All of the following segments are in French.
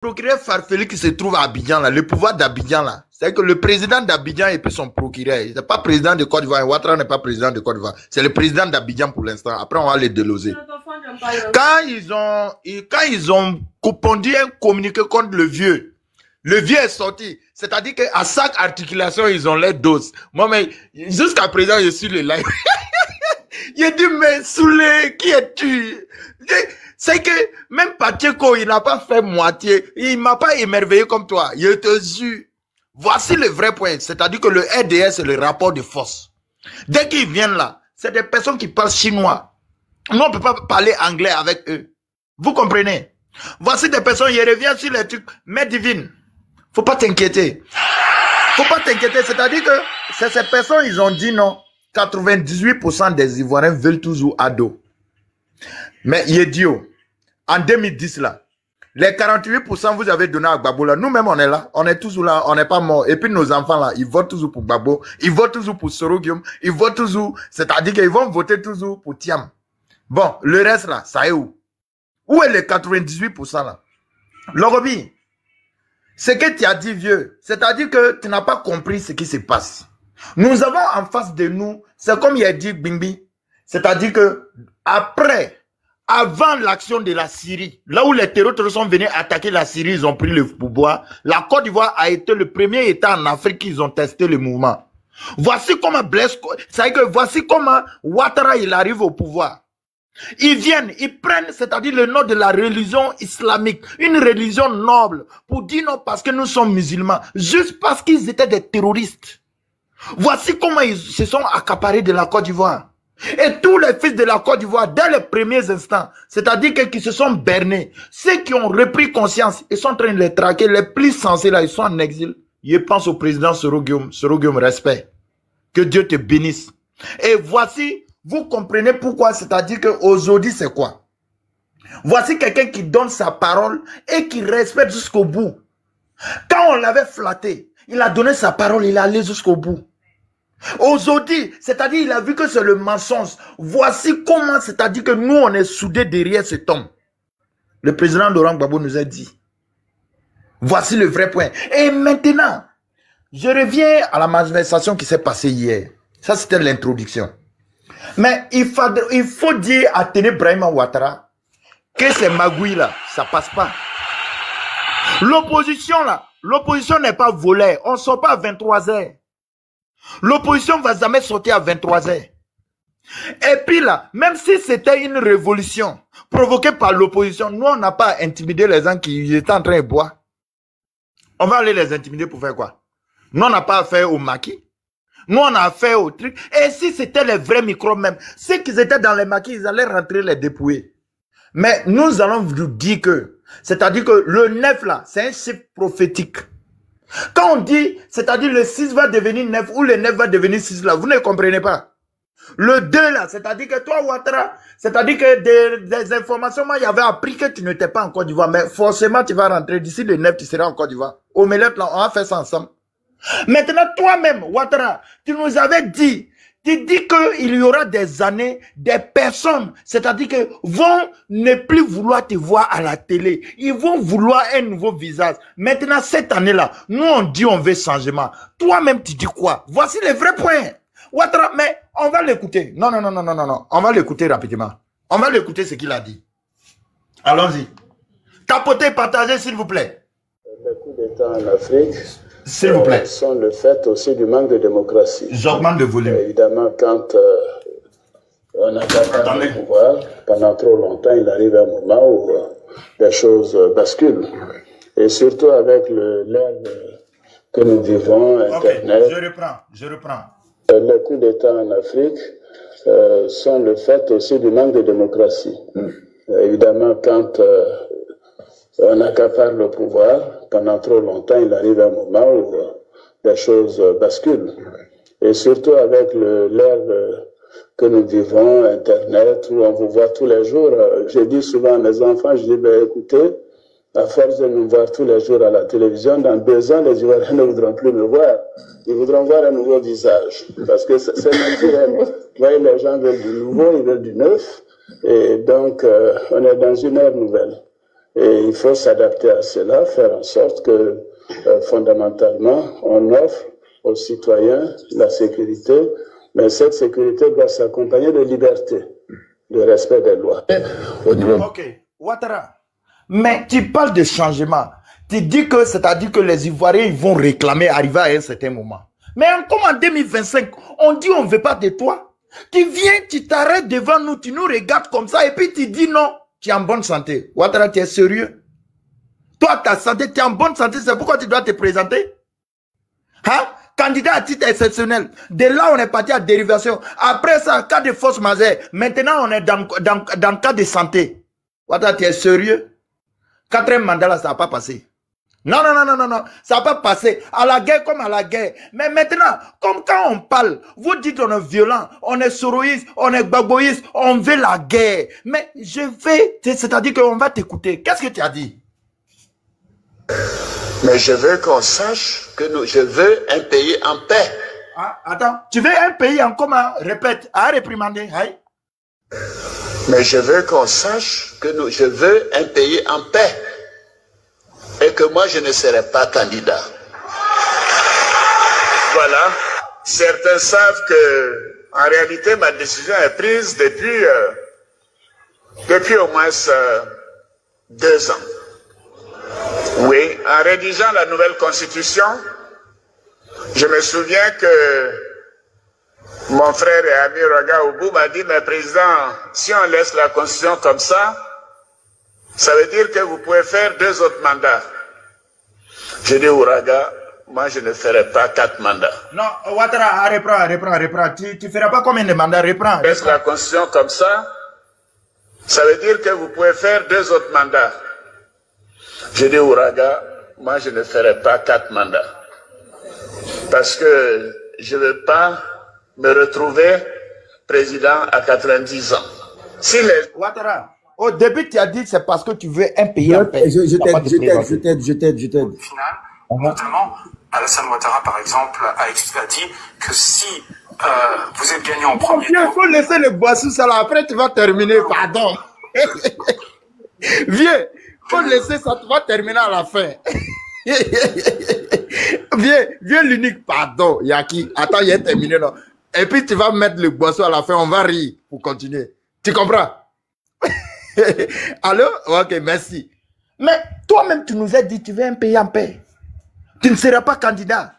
procureur farfelu qui se trouve à Abidjan, là, le pouvoir d'Abidjan, là, c'est que le président d'Abidjan et puis son procureur, il n'est pas président de Côte d'Ivoire, Ouattara n'est pas président de Côte d'Ivoire, c'est le président d'Abidjan pour l'instant. Après, on va les déloger. Quand ils ont pondu un communiqué contre le vieux est sorti. C'est-à-dire qu'à chaque articulation, ils ont les doses. Moi, mais jusqu'à présent, je suis le live. Il dit, mais Soulé, qui es-tu? C'est que même Pacheco, il n'a pas fait moitié. Il m'a pas émerveillé comme toi. Je te jure. Voici le vrai point. C'est-à-dire que le RDS, c'est le rapport de force. Dès qu'ils viennent là, c'est des personnes qui parlent chinois. Nous, on ne peut pas parler anglais avec eux. Vous comprenez? Voici des personnes, ils reviennent sur les trucs. Mais divine, faut pas t'inquiéter. Faut pas t'inquiéter. C'est-à-dire que ces personnes, ils ont dit non. 98% des Ivoiriens veulent toujours Ado. Mais Yedio, en 2010 là, les 48% vous avez donné à Gbagbo là, nous-mêmes on est là, on est toujours là, on n'est pas mort. Et puis nos enfants là, ils votent toujours pour Gbagbo, ils votent toujours pour Soro Guillaume, ils votent toujours, c'est-à-dire qu'ils vont voter toujours pour Thiam. Bon, le reste là, ça est où? Où est les 98% là? Lorobi, ce que tu as dit vieux, c'est-à-dire que tu n'as pas compris ce qui se passe. Nous avons en face de nous, c'est comme il a dit Bimbi, c'est-à-dire que avant l'action de la Syrie, là où les terroristes sont venus attaquer la Syrie, ils ont pris le pouvoir. La Côte d'Ivoire a été le premier État en Afrique qu'ils ont testé le mouvement. Voici comment c'est-à-dire que voici comment Ouattara il arrive au pouvoir. Ils viennent, ils prennent, c'est-à-dire le nom de la religion islamique, une religion noble, pour dire non parce que nous sommes musulmans, juste parce qu'ils étaient des terroristes. Voici comment ils se sont accaparés de la Côte d'Ivoire. Et tous les fils de la Côte d'Ivoire, dès les premiers instants, c'est-à-dire qu'ils se sont bernés, ceux qui ont repris conscience, ils sont en train de les traquer, les plus sensés là, ils sont en exil. Je pense au président Soro Guillaume, respect. Que Dieu te bénisse. Et voici, vous comprenez pourquoi, c'est-à-dire qu'aujourd'hui c'est quoi? Voici quelqu'un qui donne sa parole et qui respecte jusqu'au bout. Quand on l'avait flatté, il a donné sa parole, il est allé jusqu'au bout. Aujourd'hui, c'est-à-dire il a vu que c'est le mensonge. Voici comment, c'est-à-dire que nous on est soudés derrière cet homme. Le président Laurent Gbagbo nous a dit. Voici le vrai point. Et maintenant, je reviens à la manifestation qui s'est passée hier. Ça c'était l'introduction. Mais il faut dire à Téné Brahima Ouattara que ces magouilles là, ça passe pas. L'opposition là, l'opposition n'est pas volée. On ne sort pas à 23 h. L'opposition ne va jamais sortir à 23 h. Et puis là, même si c'était une révolution provoquée par l'opposition, nous on n'a pas intimidé les gens qui étaient en train de boire. On va aller les intimider pour faire quoi? Nous on n'a pas affaire au maquis. Nous on a affaire au truc. Et si c'était les vrais microbes même, ceux qui étaient dans les maquis, ils allaient rentrer les dépouiller. Mais nous allons vous dire que, c'est-à-dire que le 9 là, c'est un chiffre prophétique. Quand on dit, c'est-à-dire le 6 va devenir 9 ou le 9 va devenir 6 là, vous ne comprenez pas. Le 2 là, c'est-à-dire que toi Ouattara, c'est-à-dire que des informations, moi j'avais appris que tu n'étais pas en Côte d'Ivoire, mais forcément tu vas rentrer d'ici le 9, tu seras en Côte d'Ivoire. Au Mélète là, on va faire ça ensemble. Maintenant toi-même, Ouattara, tu nous avais dit, tu dis qu'il y aura des années, des personnes, c'est-à-dire que vont ne plus vouloir te voir à la télé. Ils vont vouloir un nouveau visage. Maintenant, cette année-là, nous on dit on veut changement. Toi-même, tu dis quoi? Voici les vrais points. Ouattara, mais on va l'écouter. Non. On va l'écouter rapidement. On va l'écouter ce qu'il a dit. Allons-y. Tapotez, partagez, s'il vous plaît. Les coups d'État en Afrique, s'il vous plaît, sont le fait aussi du manque de démocratie. J'augmente de volume. Évidemment, quand on a gagné le pouvoir, pendant trop longtemps, il arrive un moment où les choses basculent. Et surtout avec l'ère que nous vivons, Internet. Okay, je reprends. Les coups d'État en Afrique sont le fait aussi du manque de démocratie. Évidemment, quand on accapare le pouvoir, pendant trop longtemps, il arrive un moment où les choses basculent. Et surtout avec l'ère que nous vivons, Internet, où on vous voit tous les jours. Je dis souvent à mes enfants, je dis, ben, écoutez, à force de nous voir tous les jours à la télévision, dans 2 ans, les Ivoiriens ne voudront plus me voir. Ils voudront voir un nouveau visage. Parce que c'est naturel. Vous voyez, les gens veulent du nouveau, ils veulent du neuf. Et donc, on est dans une ère nouvelle. Et il faut s'adapter à cela, faire en sorte que, fondamentalement, on offre aux citoyens la sécurité, mais cette sécurité doit s'accompagner de liberté, de respect des lois. Ok, Ouattara, mais tu parles de changement. Tu dis que, c'est-à-dire que les Ivoiriens ils vont réclamer, arriver à un certain moment. Mais comme en 2025, on dit on ne veut pas de toi. Tu viens, tu t'arrêtes devant nous, tu nous regardes comme ça et puis tu dis non, tu es en bonne santé. Ouattara, tu es sérieux? Toi, ta santé, tu es en bonne santé, c'est pourquoi tu dois te présenter? Hein? Candidat à titre exceptionnel. De là, on est parti à dérivation. Après ça, cas de force majeure. Maintenant, on est dans cas de santé. Ouattara, tu es sérieux? 4e mandat là, ça n'a pas passé. Non, non, non, non, non, non, ça n'a pas passé. À la guerre comme à la guerre. Mais maintenant, comme quand on parle, vous dites qu'on est violent, on est soroïste, on est gbagboïste, on veut la guerre. Mais je vais, c'est-à-dire qu'on va t'écouter. Qu'est-ce que tu as dit? Mais je veux qu'on sache que je veux un pays en paix. Ah, attends, tu veux un pays en commun? Répète, à réprimander. Aïe. Mais je veux qu'on sache que je veux un pays en paix. Et que moi, je ne serai pas candidat. Voilà. Certains savent que, en réalité, ma décision est prise depuis au moins 2 ans. Oui, en rédigeant la nouvelle constitution, je me souviens que mon frère et ami Raga Oubou m'a dit, mais président, si on laisse la constitution comme ça veut dire que vous pouvez faire 2 autres mandats. J'ai dit, Ouraga, moi je ne ferai pas 4 mandats. Non, Ouattara, reprends. Tu ne feras pas combien de mandats? Reprends. Laisse la constitution comme ça veut dire que vous pouvez faire 2 autres mandats. J'ai dit, Ouraga, moi je ne ferai pas 4 mandats. Parce que je ne veux pas me retrouver président à 90 ans. Si les... Ouattara, au début tu as dit c'est parce que tu veux un pays en paix. Je t'aide. Au final, notamment, Alassane Ouattara, par exemple, a dit que si vous êtes gagné en premier tour... Il faut laisser le boisson ça là, après tu vas terminer, pardon. Viens, faut laisser ça, tu vas terminer à la fin. Viens l'unique, pardon, Yaki. Attends, il est terminé là. Et puis tu vas mettre le boisson à la fin, on va rire pour continuer. Tu comprends? Allô? Ok, merci. Mais toi-même, tu nous as dit tu veux un pays en paix. Tu ne seras pas candidat.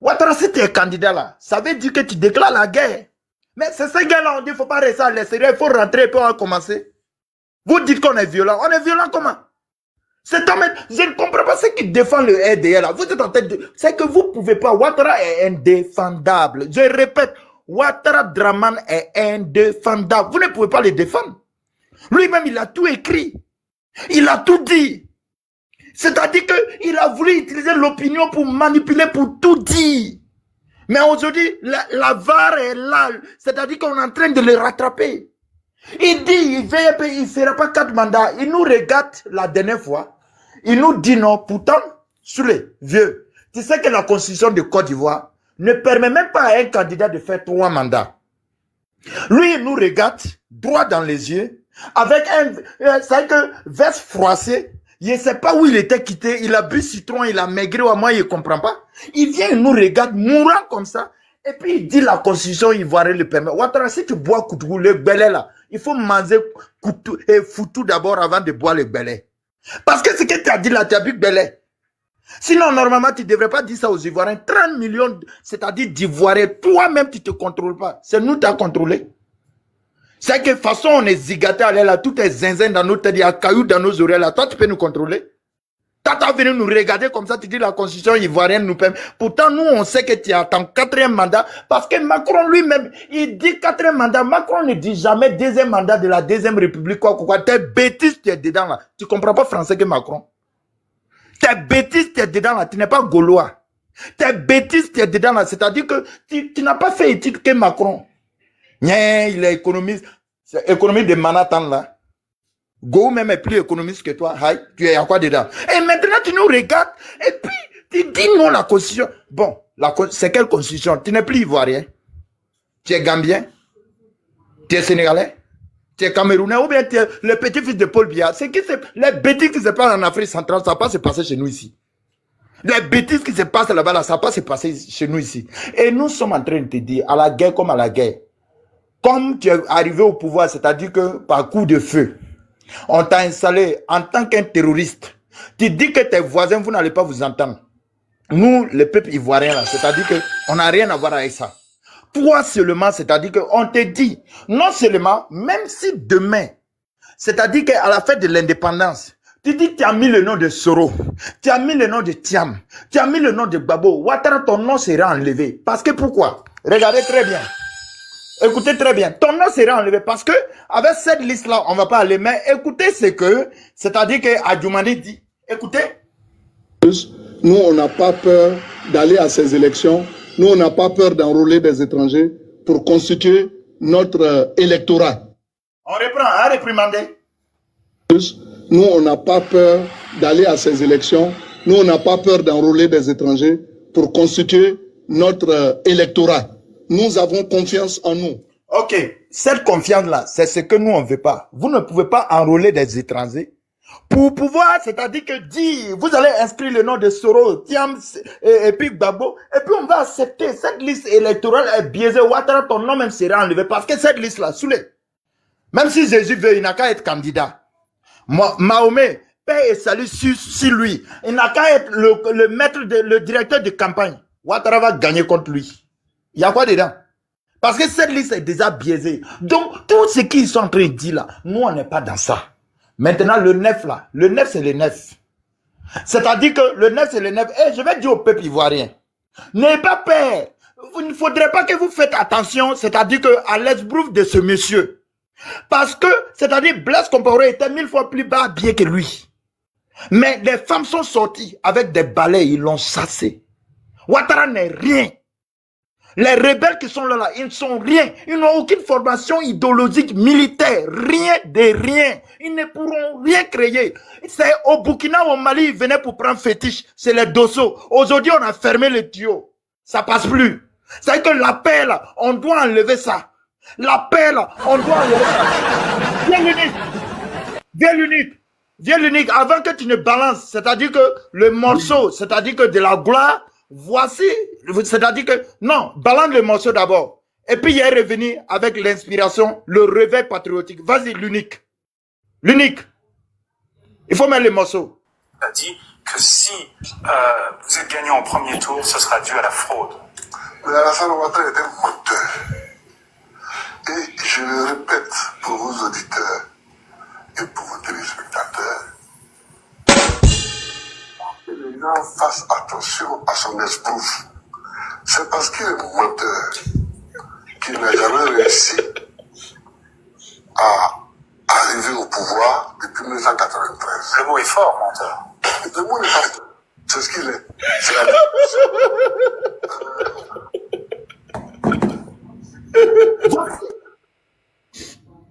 Ouattara, si tu es candidat là, ça veut dire que tu déclares la guerre. Mais c'est ces gars-là, on dit qu'il ne faut pas rester à l'extérieur, il faut rentrer et puis on va commencer. Vous dites qu'on est violent. On est violent comment? C'est toi-même. Je ne comprends pas ce qui défend le RDR là. Vous êtes en tête de... C'est que vous ne pouvez pas. Ouattara est indéfendable. Je répète, Ouattara Draman est indéfendable. Vous ne pouvez pas le défendre. Lui-même, il a tout écrit. Il a tout dit. C'est-à-dire qu'il a voulu utiliser l'opinion pour manipuler, pour tout dire. Mais aujourd'hui, la VAR est là. C'est-à-dire qu'on est en train de le rattraper. Il dit, il ne fera pas 4 mandats. Il nous regarde la dernière fois. Il nous dit non. Pourtant, sur les vieux, tu sais que la constitution de Côte d'Ivoire ne permet même pas à un candidat de faire 3 mandats. Lui, il nous regarde droit dans les yeux. Avec c'est que veste froissée, il ne sait pas où il était quitté, il a bu citron, il a maigri, ou moi il ne comprend pas. Il vient, il nous regarde, mourant comme ça, et puis il dit la constitution ivoirienne le permet. Ouattara, si tu bois Koutou, le belé là, il faut manger Koutou et Foutou d'abord avant de boire le belé. Parce que ce que tu as dit là, tu as bu belé. Sinon, normalement, tu ne devrais pas dire ça aux Ivoiriens. 30 millions, c'est-à-dire d'Ivoiriens, toi-même, tu ne te contrôles pas. C'est nous qui t'as contrôlé. C'est que de toute façon, on est zigaté à l'air là, tout est zinzin dans nos têtes, il y a cailloux dans nos oreilles là. Toi, tu peux nous contrôler? T'as venu nous regarder comme ça, tu dis la constitution ivoirienne nous permet. Pourtant, nous, on sait que tu as ton 4e mandat, parce que Macron lui-même, il dit 4e mandat. Macron ne dit jamais 2e mandat de la 2e République, quoi. T'es bêtise, tu es dedans là. Tu comprends pas français que Macron? T'es bêtise, tu es dedans là. Tu n'es pas gaulois. T'es bêtise, tu es dedans là. C'est-à-dire que tu n'as pas fait étude que Macron. Il est économiste. C'est économiste de Manhattan là. Go même est plus économiste que toi. Hi, tu es à quoi dedans? Et maintenant tu nous regardes et puis tu dis non la constitution. Bon, c'est quelle constitution? Tu n'es plus ivoirien. Tu es gambien. Tu es sénégalais. Tu es Camerounais ou bien tu es le petit-fils de Paul Biya. Les bêtises qui se passent en Afrique centrale, ça va pas se passer chez nous ici. Les bêtises qui se passent là-bas, là, ça va pas se passer chez nous ici. Et nous sommes en train de te dire, à la guerre comme à la guerre, comme tu es arrivé au pouvoir, c'est-à-dire que par coup de feu, on t'a installé en tant qu'un terroriste. Tu dis que tes voisins, vous n'allez pas vous entendre. Nous, le peuple ivoirien, là, c'est-à-dire qu'on n'a rien à voir avec ça. Toi seulement, c'est-à-dire qu'on te dit, non seulement, même si demain, c'est-à-dire qu'à la fête de l'indépendance, tu dis que tu as mis le nom de Soro, tu as mis le nom de Thiam, tu as mis le nom de Gbagbo, Ouattara, ton nom sera enlevé. Parce que pourquoi? Regardez très bien. Écoutez très bien. Ton nom sera enlevé parce que avec cette liste-là, on ne va pas aller. Mais écoutez ce que, c'est-à-dire que Adjoumani dit. Écoutez. Nous, on n'a pas peur d'aller à ces élections. Nous, on n'a pas peur d'enrôler des étrangers pour constituer notre électorat. On reprend, à réprimander. Nous, on n'a pas peur d'aller à ces élections. Nous, on n'a pas peur d'enrôler des étrangers pour constituer notre électorat. Nous avons confiance en nous. Ok, cette confiance-là, c'est ce que nous, on ne veut pas. Vous ne pouvez pas enrôler des étrangers pour pouvoir, c'est-à-dire que dire, vous allez inscrire le nom de Soro, Thiam, et puis Gbagbo, et puis on va accepter. Cette liste électorale est biaisée. Ouattara, ton nom même sera enlevé parce que cette liste-là, soulève. Même si Jésus veut, il n'a qu'à être candidat. Mahomet, paix et salut sur lui. Il n'a qu'à être le directeur de campagne. Ouattara va gagner contre lui. Il y a quoi dedans? Parce que cette liste est déjà biaisée. Donc, tout ce qu'ils sont en train de dire là, nous, on n'est pas dans ça. Maintenant, le 9 là, le 9 c'est le 9. C'est-à-dire que le 9 c'est le 9. Et je vais dire au peuple ivoirien, n'ayez pas peur. Il ne faudrait pas que vous faites attention, c'est-à-dire à l'esbrouf de ce monsieur. Parce que, c'est-à-dire, Blaise Compaoré était 1000 fois plus bas bien que lui. Mais les femmes sont sorties avec des balais, ils l'ont chassé. Ouattara n'est rien. Les rebelles qui sont là, ils ne sont rien. Ils n'ont aucune formation idéologique, militaire. Rien de rien. Ils ne pourront rien créer. C'est au Burkina, au Mali, ils venaient pour prendre fétiche. C'est les Dosso. Aujourd'hui, on a fermé le tuyau. Ça passe plus. C'est que la paix, là, on doit enlever ça. La paix, là, on doit enlever ça. Viens l'unique. Viens l'unique. Viens l'unique. Avant que tu ne balances, c'est-à-dire que le morceau, c'est-à-dire que de la gloire, voici, c'est-à-dire que, non, balance le morceau d'abord. Et puis, il est revenu avec l'inspiration, le réveil patriotique. Vas-y, l'unique. L'unique. Il faut mettre le morceau. Il a dit que si vous êtes gagnant au premier tour, ce sera dû à la fraude. Mais Alassane Ouattara est un menteur. Et je le répète pour vos auditeurs et pour vos téléspectateurs, que les gens fassent attention à son esbrouf. C'est parce qu'il est menteur qu'il n'a jamais réussi à arriver au pouvoir depuis 1993. Le mot est fort, menteur. Le mot n'est pas fort. C'est ce qu'il est. C'est la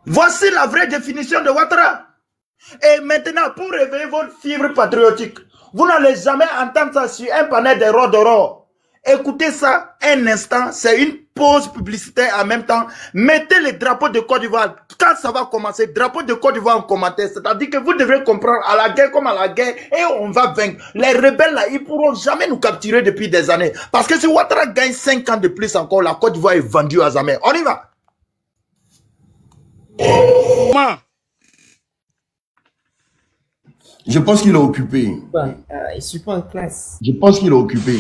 Voici la vraie définition de Ouattara. Et maintenant, pour réveiller votre fibre patriotique, vous n'allez jamais entendre ça sur un panel des rois d'or. Écoutez ça un instant, c'est une pause publicitaire en même temps. Mettez le drapeau de Côte d'Ivoire. Quand ça va commencer, drapeau de Côte d'Ivoire en commentaire. C'est-à-dire que vous devrez comprendre à la guerre comme à la guerre et on va vaincre. Les rebelles là, ils pourront jamais nous capturer depuis des années. Parce que si Ouattara gagne 5 ans de plus encore, la Côte d'Ivoire est vendue à jamais. On y va. Je pense qu'il est occupé. Il suit pas en classe. Je pense qu'il est occupé.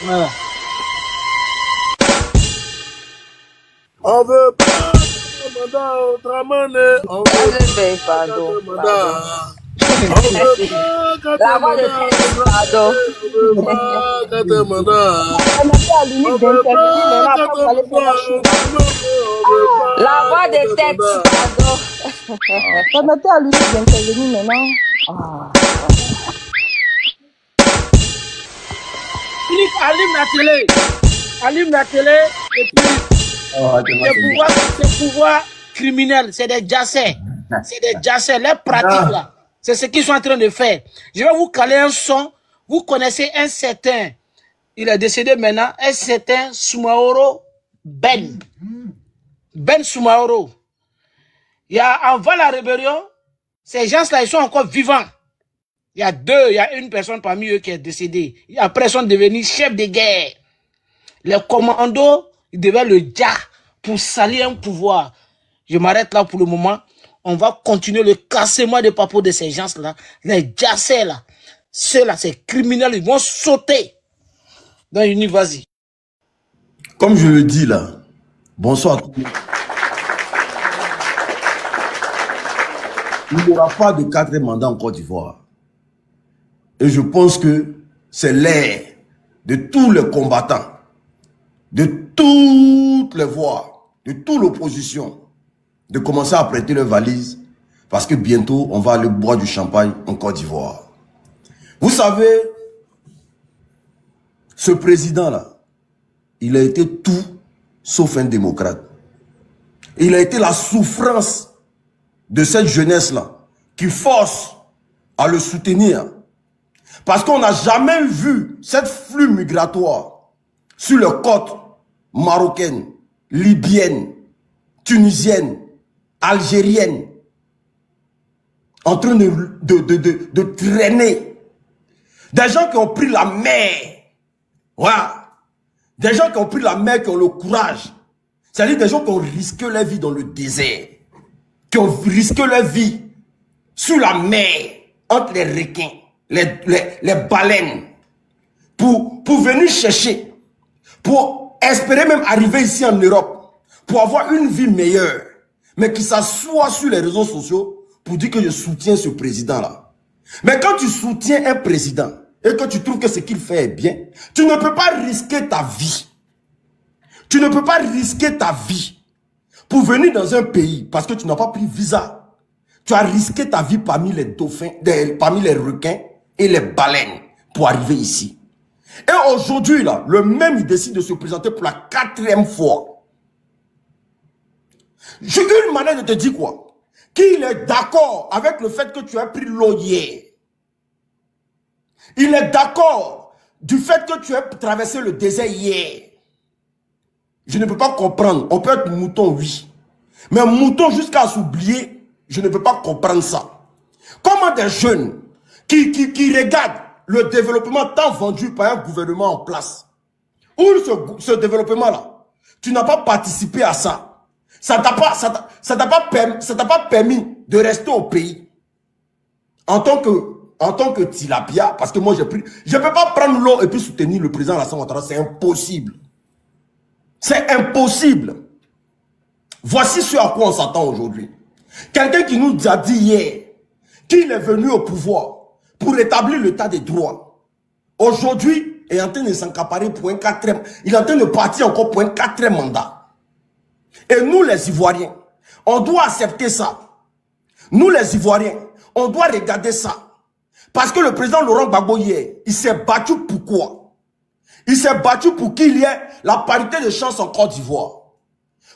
Voilà. On veut pas de mandat au Dramane. On veut pas de mandat. La voix de pardon. On veut pas de mandat. La voix de texte, pardon. Permettez à lui d'intervenir maintenant. Philippe, allume la télé et puis ces pouvoirs criminels, c'est des jassés. C'est des jassés, les pratiques là. C'est ce qu'ils sont en train de faire. Je vais vous caler un son. Vous connaissez un certain, il est décédé maintenant, un certain Soumaoro Ben Soumaoro. Il y a avant la rébellion, ces gens-là, ils sont encore vivants. Il y a une personne parmi eux qui est décédée. Après, ils sont devenus chefs de guerre. Les commandos, ils devaient le dire pour salir un pouvoir. Je m'arrête là pour le moment. On va continuer le cassement de papeaux de ces gens-là. Les jassés là. Ceux-là, ces criminels, ils vont sauter. Dans une vas-y. Comme je le dis là, bonsoir à tous. Il n'y aura pas de 4e mandat en Côte d'Ivoire. Et je pense que c'est l'ère de tous les combattants, de toutes les voix, de toute l'opposition, de commencer à prêter leurs valises, parce que bientôt, on va aller boire du champagne en Côte d'Ivoire. Vous savez, ce président-là, il a été tout sauf un démocrate. Il a été la souffrance de cette jeunesse-là qui force à le soutenir. Parce qu'on n'a jamais vu cette flux migratoire sur les côtes marocaines, libyennes, tunisiennes, algériennes, en train de traîner. Des gens qui ont pris la mer. Voilà. Des gens qui ont pris la mer, qui ont le courage. C'est-à-dire des gens qui ont risqué leur vie dans le désert. Qui ont risqué leur vie sur la mer, entre les requins, les baleines. Pour venir chercher. Pour espérer même arriver ici en Europe. Pour avoir une vie meilleure. Mais qui s'assoit sur les réseaux sociaux pour dire que je soutiens ce président-là. Mais quand tu soutiens un président et que tu trouves que ce qu'il fait est bien, tu ne peux pas risquer ta vie. Tu ne peux pas risquer ta vie pour venir dans un pays parce que tu n'as pas pris visa. Tu as risqué ta vie parmi les dauphins, parmi les requins et les baleines pour arriver ici. Et aujourd'hui, là, le même, il décide de se présenter pour la 4e fois. J'ai une manière de te dire quoi? Qu'il est d'accord avec le fait que tu as pris l'eau hier. Il est d'accord du fait que tu as traversé le désert hier. Je ne peux pas comprendre. On peut être mouton, oui. Mais mouton jusqu'à s'oublier, je ne peux pas comprendre ça. Comment des jeunes qui regardent le développement tant vendu par un gouvernement en place, ou ce développement-là, tu n'as pas participé à ça. Ça t'a pas permis de rester au pays. En tant que tilapia, parce que moi j'ai pris, je ne peux pas prendre l'eau et puis soutenir le président Alassane Ouattara, c'est impossible. C'est impossible. Voici ce à quoi on s'attend aujourd'hui. Quelqu'un qui nous a dit hier qu'il est venu au pouvoir pour établir l'état des droits. Aujourd'hui, il est en train de s'encaparer pour un 4e. Il est en train de partir encore pour un 4e mandat. Et nous les Ivoiriens, on doit accepter ça. Nous les Ivoiriens, on doit regarder ça. Parce que le président Laurent Gbagbo hier, il s'est battu pour quoi? Il s'est battu pour qu'il y ait la parité de chance en Côte d'Ivoire.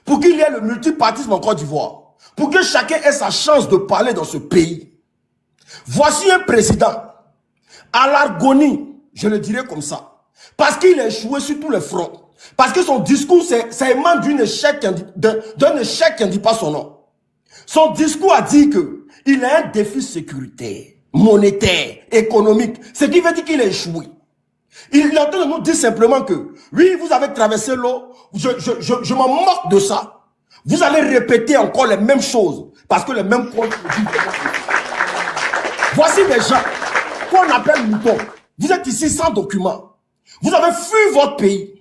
Pour qu'il y ait le multipartisme en Côte d'Ivoire. Pour que chacun ait sa chance de parler dans ce pays. Voici un président à l'agonie, je le dirais comme ça. Parce qu'il a échoué sur tous les fronts. Parce que son discours, ça émane d'un échec qui ne dit pas son nom. Son discours a dit qu'il a un défi sécuritaire, monétaire, économique. Ce qui veut dire qu'il a échoué. Il est en train de nous dire simplement que, oui, vous avez traversé l'eau, je m'en moque de ça. Vous allez répéter encore les mêmes choses, parce que les mêmes comptes vous disent. Voici des gens qu'on appelle moutons. Vous êtes ici sans document. Vous avez fui votre pays.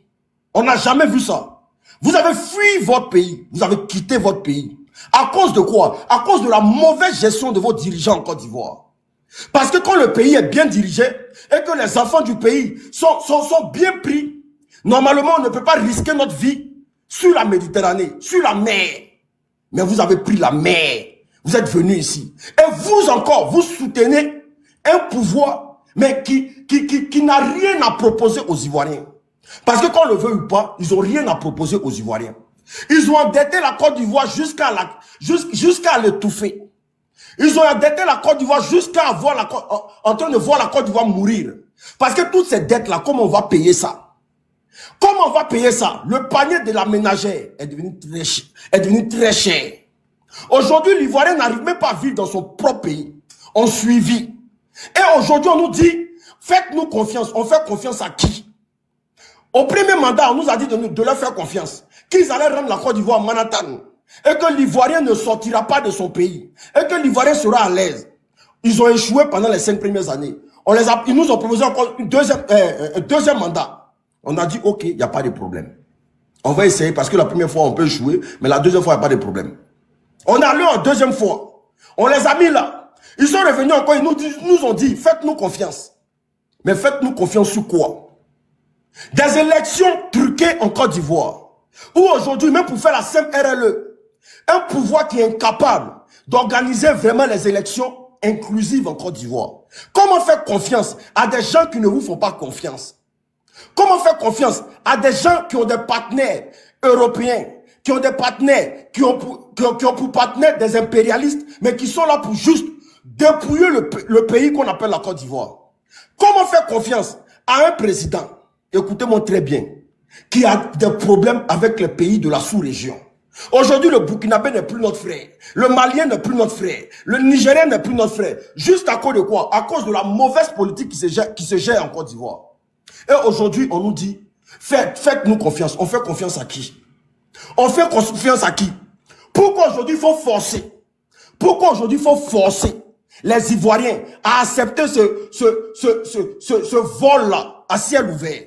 On n'a jamais vu ça. Vous avez fui votre pays. Vous avez quitté votre pays. À cause de quoi? À cause de la mauvaise gestion de vos dirigeants en Côte d'Ivoire. Parce que quand le pays est bien dirigé et que les enfants du pays sont bien pris, normalement on ne peut pas risquer notre vie sur la Méditerranée, sur la mer. Mais vous avez pris la mer. Vous êtes venus ici. Et vous encore, vous soutenez un pouvoir, mais qui n'a rien à proposer aux Ivoiriens. Parce que qu'on le veut ou pas, ils n'ont rien à proposer aux Ivoiriens. Ils ont endetté la Côte d'Ivoire jusqu'à l'étouffer. Ils ont endetté la Côte d'Ivoire jusqu'à en train de voir la Côte d'Ivoire mourir. Parce que toutes ces dettes-là, comment on va payer ça? Comment on va payer ça? Le panier de la ménagère est devenu très cher. Aujourd'hui, l'Ivoirien n'arrive même pas à vivre dans son propre pays. On suivi. Et aujourd'hui, on nous dit, faites-nous confiance. On fait confiance à qui? Au premier mandat, on nous a dit de leur faire confiance. Qu'ils allaient rendre la Côte d'Ivoire Manhattan. Et que l'Ivoirien ne sortira pas de son pays. Et que l'Ivoirien sera à l'aise. Ils ont échoué pendant les 5 premières années. Ils nous ont proposé encore un deuxième mandat. On a dit, ok, il n'y a pas de problème. On va essayer parce que la première fois, on peut échouer. Mais la deuxième fois, il n'y a pas de problème. On a allé en deuxième fois. On les a mis là. Ils sont revenus encore. Ils nous ont dit, faites-nous confiance. Mais faites-nous confiance sur quoi? Des élections truquées en Côte d'Ivoire. Où aujourd'hui, même pour faire la simple RLE, un pouvoir qui est incapable d'organiser vraiment les élections inclusives en Côte d'Ivoire. Comment faire confiance à des gens qui ne vous font pas confiance? Comment faire confiance à des gens qui ont des partenaires européens, qui ont des partenaires, qui ont pour partenaires des impérialistes, mais qui sont là pour juste dépouiller le pays qu'on appelle la Côte d'Ivoire? Comment faire confiance à un président, écoutez-moi très bien, qui a des problèmes avec les pays de la sous-région? Aujourd'hui, le Burkinabé n'est plus notre frère. Le Malien n'est plus notre frère. Le Nigérien n'est plus notre frère. Juste à cause de quoi? À cause de la mauvaise politique qui se gère en Côte d'Ivoire. Et aujourd'hui, on nous dit, faites-nous confiance. On fait confiance à qui? On fait confiance à qui? Pourquoi aujourd'hui il faut forcer? Pourquoi aujourd'hui il faut forcer les Ivoiriens à accepter ce vol-là à ciel ouvert?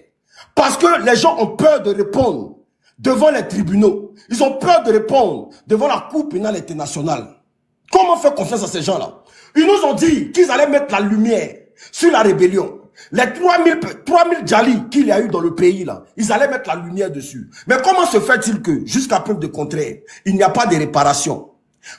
Parce que les gens ont peur de répondre devant les tribunaux. Ils ont peur de répondre devant la Cour pénale internationale. Comment faire confiance à ces gens-là? Ils nous ont dit qu'ils allaient mettre la lumière sur la rébellion. Les 3000 Djali qu'il y a eu dans le pays, là, ils allaient mettre la lumière dessus. Mais comment se fait-il que, jusqu'à preuve de contraire, il n'y a pas de réparation?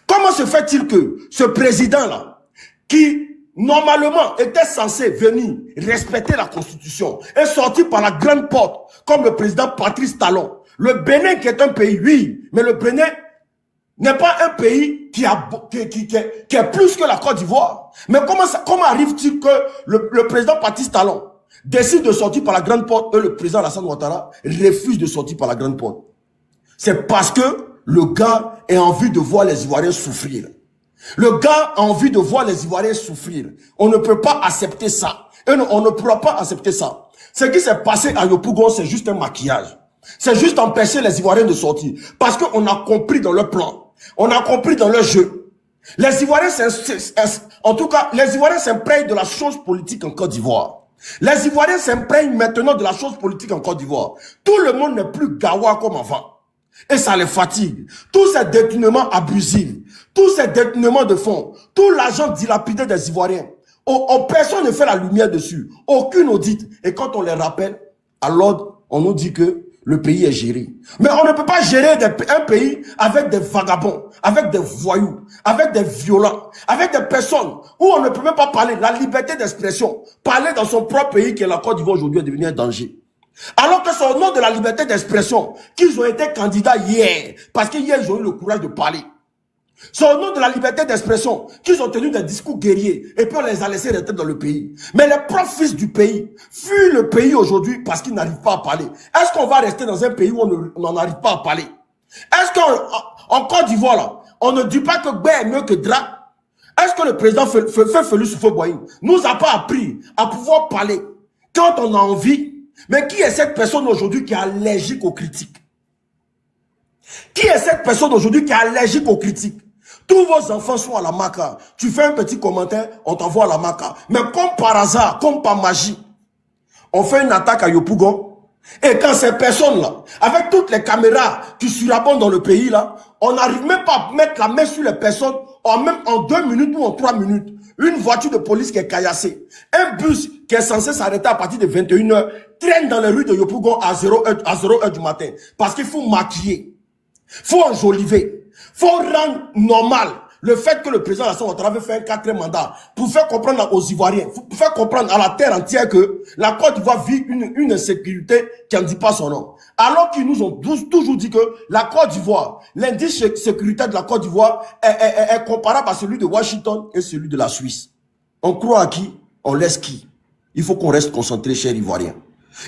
Comment se fait-il que ce président-là, qui normalement était censé venir respecter la Constitution, est sorti par la grande porte, comme le président Patrice Talon? Le Bénin qui est un pays, oui, mais le Bénin n'est pas un pays qui est plus que la Côte d'Ivoire. Mais comment arrive-t-il que le président Patrice Talon décide de sortir par la grande porte et le président Alassane Ouattara refuse de sortir par la grande porte? C'est parce que le gars a envie de voir les Ivoiriens souffrir. Le gars a envie de voir les Ivoiriens souffrir. On ne peut pas accepter ça. Et on ne pourra pas accepter ça. Ce qui s'est passé à Yopougon, c'est juste un maquillage. C'est juste empêcher les Ivoiriens de sortir. Parce qu'on a compris dans leur plan. On a compris dans leur jeu. Les Ivoiriens, en tout cas, les Ivoiriens s'imprègnent de la chose politique en Côte d'Ivoire. Les Ivoiriens s'imprègnent maintenant de la chose politique en Côte d'Ivoire. Tout le monde n'est plus gawa comme avant. Et ça les fatigue. Tous ces détournements abusifs, tous ces détournements de fonds, tout l'argent dilapidé des Ivoiriens, personne ne fait la lumière dessus. Aucune audit. Et quand on les rappelle, à l'ordre, on nous dit que le pays est géré. Mais on ne peut pas gérer un pays avec des vagabonds, avec des voyous, avec des violents, avec des personnes où on ne peut même pas parler. La liberté d'expression, parler dans son propre pays qui est la Côte d'Ivoire aujourd'hui est devenu un danger. Alors que c'est au nom de la liberté d'expression qu'ils ont été candidats hier. Parce qu'hier, ils ont eu le courage de parler. C'est au nom de la liberté d'expression qu'ils ont tenu des discours guerriers et puis on les a laissés rentrer dans le pays. Mais les propres fils du pays fuient le pays aujourd'hui parce qu'ils n'arrivent pas à parler. Est-ce qu'on va rester dans un pays où on n'en arrive pas à parler? Est-ce qu'en Côte d'Ivoire, là, on ne dit pas que Bé est mieux que Dra? Est-ce que le président Félix Houphouët-Boigny nous a pas appris à pouvoir parler quand on a envie? Mais qui est cette personne aujourd'hui qui est allergique aux critiques? Qui est cette personne aujourd'hui qui est allergique aux critiques? Tous vos enfants sont à la Maca. Tu fais un petit commentaire, on t'envoie à la Maca. Mais comme par hasard, comme par magie, on fait une attaque à Yopougon. Et quand ces personnes-là, avec toutes les caméras qui surabondent dans le pays, là, on n'arrive même pas à mettre la main sur les personnes en 2 minutes ou en 3 minutes. Une voiture de police qui est caillassée. Un bus qui est censé s'arrêter à partir de 21h traîne dans les rues de Yopougon à 0h du matin. Parce qu'il faut maquiller. Faut enjoliver. Faut rendre normal le fait que le président Alassane Ouattara avait fait un 4e mandat pour faire comprendre aux Ivoiriens, pour faire comprendre à la terre entière que la Côte d'Ivoire vit une insécurité qui n'en dit pas son nom. Alors qu'ils nous ont toujours dit que la Côte d'Ivoire, l'indice sécuritaire de la Côte d'Ivoire est comparable à celui de Washington et celui de la Suisse. On croit à qui? On laisse qui? Il faut qu'on reste concentré, chers Ivoiriens.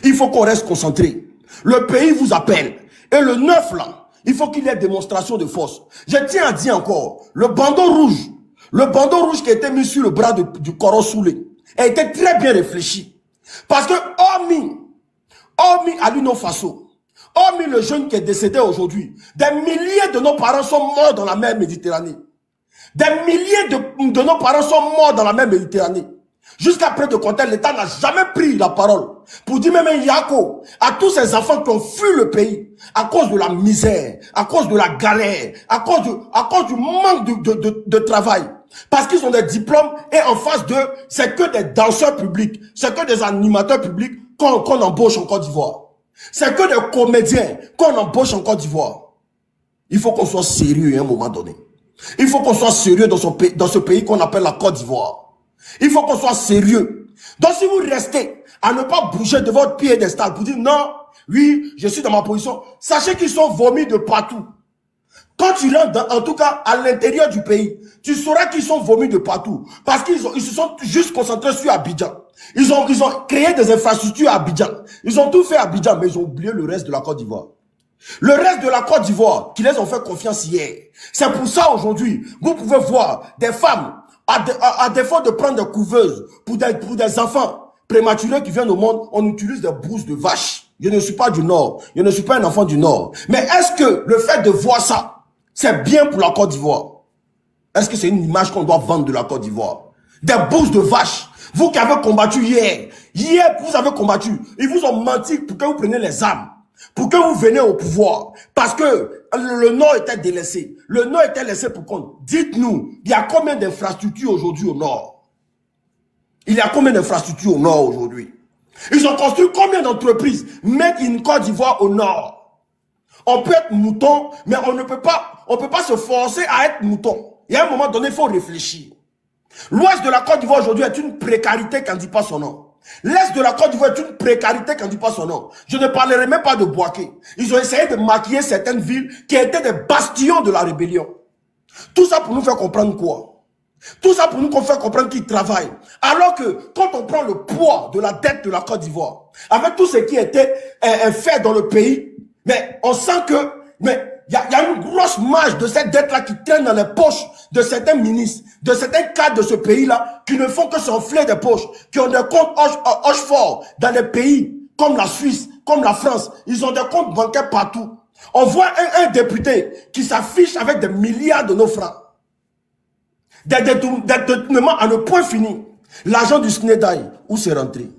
Il faut qu'on reste concentré. Le pays vous appelle. Et le 9 là, il faut qu'il y ait démonstration de force. Je tiens à dire encore, le bandeau rouge qui a été mis sur le bras du Koro Soulé a été très bien réfléchi. Parce que hormis Alino Faso, hormis le jeune qui est décédé aujourd'hui, des milliers de nos parents sont morts dans la mer Méditerranée. Des milliers de nos parents sont morts dans la mer Méditerranée. Jusqu'à près de compter, l'État n'a jamais pris la parole pour dire même Yako à tous ces enfants qui ont fui le pays à cause de la misère, à cause de la galère, à cause du manque de travail. Parce qu'ils ont des diplômes et en face d'eux, c'est que des danseurs publics, c'est que des animateurs publics qu'on embauche en Côte d'Ivoire. C'est que des comédiens qu'on embauche en Côte d'Ivoire. Il faut qu'on soit sérieux à un moment donné. Il faut qu'on soit sérieux dans ce pays qu'on appelle la Côte d'Ivoire. Il faut qu'on soit sérieux. Donc si vous restez à ne pas bouger de votre piédestal pour dire non, oui, je suis dans ma position, sachez qu'ils sont vomis de partout. Quand tu rentres, en tout cas à l'intérieur du pays, tu sauras qu'ils sont vomis de partout. Parce qu'ils se sont juste concentrés sur Abidjan. Ils ont créé des infrastructures à Abidjan. Ils ont tout fait à Abidjan, mais ils ont oublié le reste de la Côte d'Ivoire. Le reste de la Côte d'Ivoire, qui les ont fait confiance hier. C'est pour ça aujourd'hui, vous pouvez voir des femmes, à défaut de prendre des couveuses pour des enfants prématurés qui viennent au monde, on utilise des brouses de vache. Je ne suis pas du Nord, je ne suis pas un enfant du Nord. Mais est-ce que le fait de voir ça, c'est bien pour la Côte d'Ivoire? Est-ce que c'est une image qu'on doit vendre de la Côte d'Ivoire? Des brouses de vache. Vous qui avez combattu hier, vous avez combattu. Ils vous ont menti pour que vous preniez les armes. Pour que vous veniez au pouvoir. Parce que le Nord était délaissé. Le Nord était laissé pour compte. Dites-nous, il y a combien d'infrastructures aujourd'hui au Nord? Il y a combien d'infrastructures au Nord aujourd'hui? Ils ont construit combien d'entreprises Made in Côte d'Ivoire au Nord? On peut être mouton, mais on ne peut pas se forcer à être mouton. Il y a un moment donné, il faut réfléchir. L'ouest de la Côte d'Ivoire aujourd'hui est une précarité qui ne dit pas son nom. L'est de la Côte d'Ivoire est une précarité qui ne dit pas son nom. Je ne parlerai même pas de Bouaké. Ils ont essayé de maquiller certaines villes qui étaient des bastions de la rébellion. Tout ça pour nous faire comprendre quoi? Tout ça pour nous faire comprendre qu'ils travaillent. Alors que quand on prend le poids de la dette de la Côte d'Ivoire, avec tout ce qui était fait dans le pays, mais on sent que il y a une grosse marge de cette dette-là qui traîne dans les poches de certains ministres, de certains cadres de ce pays-là, qui ne font que s'enfler des poches, qui ont des comptes hoche forts dans des pays comme la Suisse, comme la France. Ils ont des comptes bancaires partout. On voit un député qui s'affiche avec des milliards de nos francs. Des détournements à ne point fini. L'argent du SNEDAI, où c'est rentré?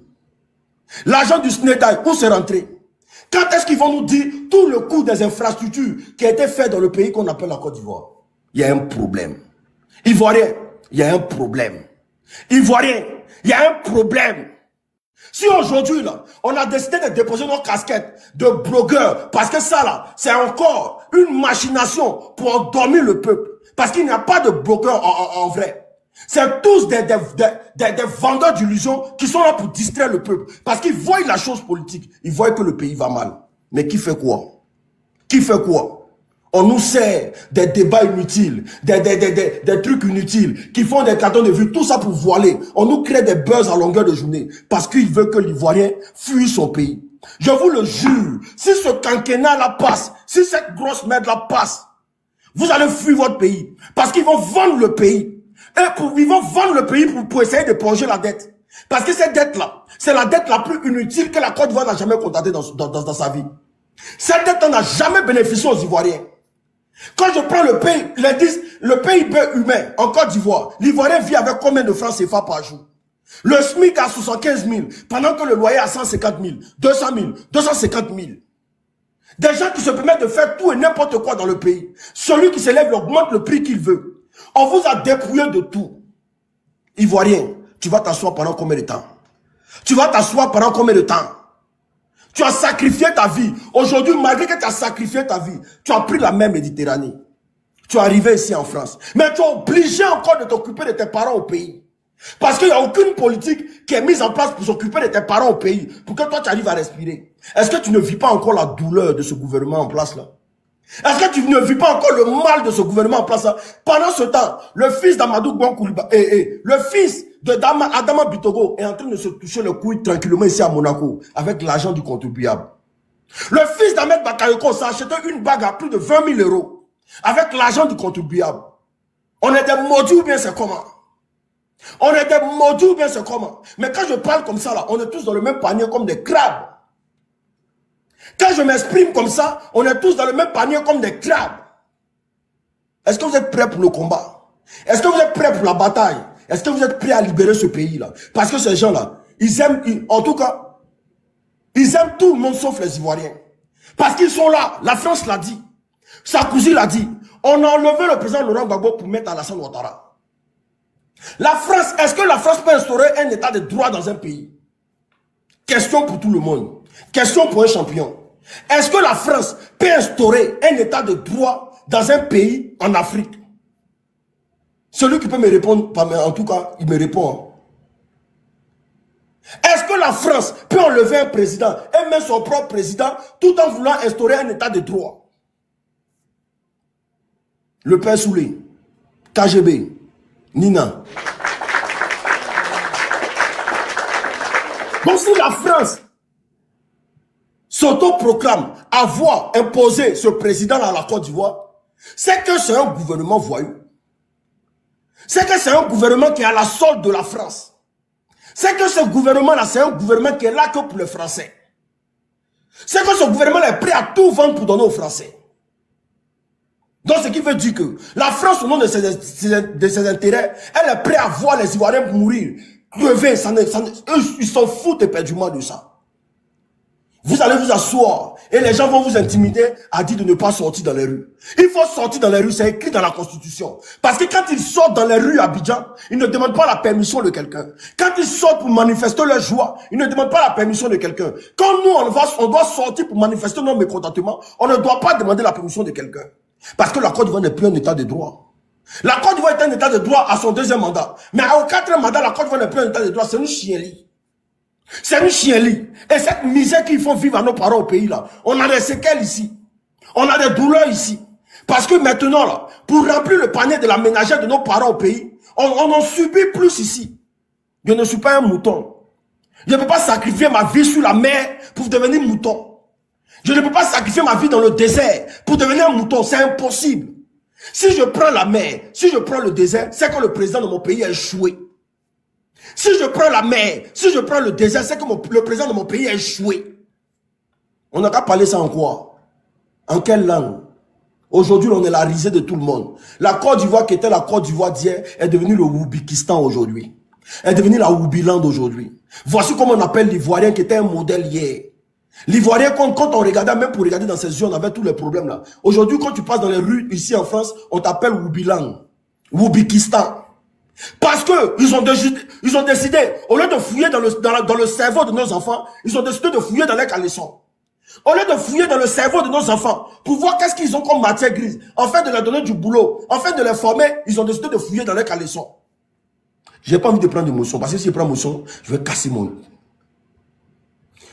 L'argent du SNEDAI, où c'est rentré? Quand est-ce qu'ils vont nous dire tout le coût des infrastructures qui a été fait dans le pays qu'on appelle la Côte d'Ivoire? Il y a un problème. Ivoirien, il y a un problème. Ivoirien, il y a un problème. Si aujourd'hui, là, on a décidé de déposer nos casquettes de blogueurs, parce que ça, là, c'est encore une machination pour endormir le peuple. Parce qu'il n'y a pas de blogueurs en vrai. C'est tous des vendeurs d'illusions qui sont là pour distraire le peuple. Parce qu'ils voient la chose politique. Ils voient que le pays va mal. Mais qui fait quoi? Qui fait quoi? On nous sert des débats inutiles, des trucs inutiles, qui font des cartons de vue, tout ça pour voiler. On nous crée des buzz à longueur de journée. Parce qu'ils veulent que l'Ivoirien fuit son pays. Je vous le jure, si ce quinquennat-là passe, si cette grosse merde-là passe, vous allez fuir votre pays. Parce qu'ils vont vendre le pays. Ils vont vendre le pays pour essayer de plonger la dette. Parce que cette dette-là, c'est la dette la plus inutile que la Côte d'Ivoire n'a jamais contractée dans sa vie. Cette dette n'a jamais bénéficié aux Ivoiriens. Quand je prends le PIB humain en Côte d'Ivoire, l'Ivoirien vit avec combien de francs CFA par jour? Le SMIC à 75 000, pendant que le loyer à 150 000, 200 000, 250 000. Des gens qui se permettent de faire tout et n'importe quoi dans le pays. Celui qui s'élève, il augmente le prix qu'il veut. On vous a dépouillé de tout. Ivoirien, tu vas t'asseoir pendant combien de temps? Tu vas t'asseoir pendant combien de temps? Tu as sacrifié ta vie. Aujourd'hui, malgré que tu as sacrifié ta vie, tu as pris la mer Méditerranée. Tu es arrivé ici en France. Mais tu es obligé encore de t'occuper de tes parents au pays. Parce qu'il n'y a aucune politique qui est mise en place pour s'occuper de tes parents au pays. Pour que toi, tu arrives à respirer. Est-ce que tu ne vis pas encore la douleur de ce gouvernement en place là? Est-ce que tu ne vis pas encore le mal de ce gouvernement en place là? Pendant ce temps, le fils d'Amadou Gouankouliba, le fils de Adama Bitogo est en train de se toucher le couille tranquillement ici à Monaco avec l'argent du contribuable. Le fils d'Ahmed Bakayoko s'est acheté une bague à plus de 20 000 € avec l'argent du contribuable. On est des maudits ou bien c'est comment? On est des maudits ou bien c'est comment? Mais quand je parle comme ça, là, on est tous dans le même panier comme des crabes. Quand je m'exprime comme ça, on est tous dans le même panier comme des crabes. Est-ce que vous êtes prêts pour le combat? Est-ce que vous êtes prêts pour la bataille? Est-ce que vous êtes prêts à libérer ce pays-là? Parce que ces gens-là, ils aiment, en tout cas, ils aiment tout le monde sauf les Ivoiriens. Parce qu'ils sont là. La France l'a dit. Sarkozy l'a dit. On a enlevé le président Laurent Gbagbo pour mettre Alassane Ouattara. La France, est-ce que la France peut instaurer un état de droit dans un pays? Question pour tout le monde. Question pour un champion. Est-ce que la France peut instaurer un état de droit dans un pays en Afrique? Celui qui peut me répondre, en tout cas, il me répond. Est-ce que la France peut enlever un président et mettre son propre président tout en voulant instaurer un état de droit? Le père Soulé, KGB, Nina. Donc si la France s'autoproclame avoir imposé ce président à la Côte d'Ivoire, c'est que c'est un gouvernement voyou. C'est que c'est un gouvernement qui est à la solde de la France. C'est que ce gouvernement-là, c'est un gouvernement qui est là que pour les Français. C'est que ce gouvernement est prêt à tout vendre pour donner aux Français. Donc ce qui veut dire que la France, au nom de ses intérêts, elle est prête à voir les Ivoiriens mourir, crever, ils s'en foutent éperdument de ça. Vous allez vous asseoir et les gens vont vous intimider à dire de ne pas sortir dans les rues. Il faut sortir dans les rues, c'est écrit dans la Constitution. Parce que quand ils sortent dans les rues à Abidjan, ils ne demandent pas la permission de quelqu'un. Quand ils sortent pour manifester leur joie, ils ne demandent pas la permission de quelqu'un. Quand nous, on doit sortir pour manifester nos mécontentements, on ne doit pas demander la permission de quelqu'un. Parce que la Côte d'Ivoire n'est plus un état de droit. La Côte d'Ivoire est un état de droit à son deuxième mandat. Mais au quatrième mandat, la Côte d'Ivoire n'est plus un état de droit, c'est une chienlit. C'est une chienlit. Et cette misère qu'ils font vivre à nos parents au pays là, on a des séquelles ici. On a des douleurs ici. Parce que maintenant là, pour remplir le panier de la ménagère de nos parents au pays, on en subit plus ici. Je ne suis pas un mouton. Je ne peux pas sacrifier ma vie sur la mer pour devenir mouton. Je ne peux pas sacrifier ma vie dans le désert pour devenir un mouton. C'est impossible. Si je prends la mer, si je prends le désert, c'est que le président de mon pays a échoué. Si je prends la mer, si je prends le désert, c'est que le président de mon pays a échoué. On n'a qu'à parler ça en quoi? En quelle langue? Aujourd'hui, on est la risée de tout le monde. La Côte d'Ivoire qui était la Côte d'Ivoire d'hier est devenue le Woubikistan aujourd'hui. Elle est devenue la Woubiland aujourd'hui. Voici comment on appelle l'Ivoirien qui était un modèle hier. L'Ivoirien, quand on regardait, même pour regarder dans ses yeux, on avait tous les problèmes là. Aujourd'hui, quand tu passes dans les rues ici en France, on t'appelle Woubiland. Woubikistan. Parce que ils ont décidé, au lieu de fouiller dans le cerveau de nos enfants, ils ont décidé de fouiller dans les caleçons. Au lieu de fouiller dans le cerveau de nos enfants, pour voir qu'est-ce qu'ils ont comme matière grise, en fait de leur donner du boulot, en fait de les former, ils ont décidé de fouiller dans les caleçons. J'ai pas envie de prendre d'émotion, parce que si je prends l'émotion, je vais casser mon...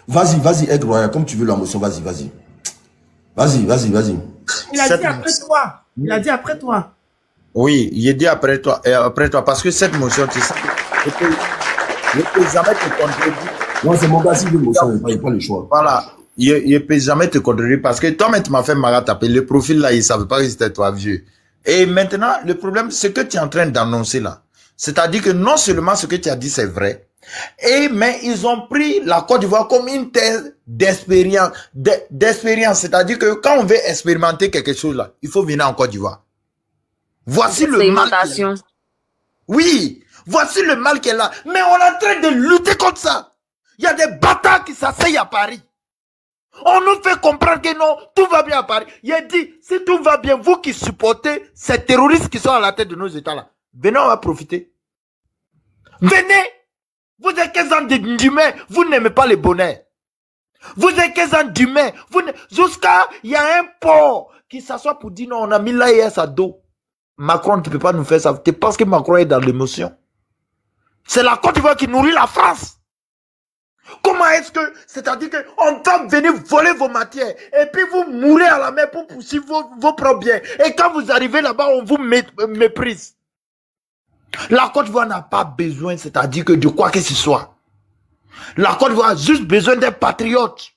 Vas-y, aide royal, comme tu veux la motion, vas-y. Vas-y. Il a dit après toi. Il a dit après toi. Oui, il a dit après toi, parce que cette motion, tu sais, je peux jamais te contredire. Non, c'est mon gars, si l'émotion, il n'y a pas le choix. Voilà, il ne peut jamais te contredire, parce que toi-même, tu m'as fait marataper. Le profil là, il ne savait pas que c'était toi, vieux. Et maintenant, le problème, ce que tu es en train d'annoncer là, c'est-à-dire que non seulement ce que tu as dit, c'est vrai, mais ils ont pris la Côte d'Ivoire comme une thèse d'expérience, c'est-à-dire que quand on veut expérimenter quelque chose là, il faut venir en Côte d'Ivoire. Voici le mal. Oui, voici le mal qu'elle a. Mais on est en train de lutter contre ça. Il y a des bâtards qui s'asseyent à Paris. On nous fait comprendre que non, tout va bien à Paris. Il a dit, si tout va bien, vous qui supportez ces terroristes qui sont à la tête de nos États là, venez, on va profiter. Venez. Vous êtes 15 ans d'humain, vous n'aimez pas le bonheur. Vous êtes 15 ans d'humain, jusqu'à, il y a un port qui s'assoit pour dire non, on a mis l'AIS à dos. Macron, tu ne peux pas nous faire ça. Tu penses que Macron est dans l'émotion? C'est la Côte d'Ivoire qui nourrit la France. Comment est-ce que, c'est-à-dire qu'on va venir voler vos matières et puis vous mourrez à la mer pour poursuivre vos propres biens. Et quand vous arrivez là-bas, on vous méprise. La Côte d'Ivoire n'a pas besoin, c'est-à-dire que de quoi que ce soit. La Côte d'Ivoire a juste besoin des patriotes.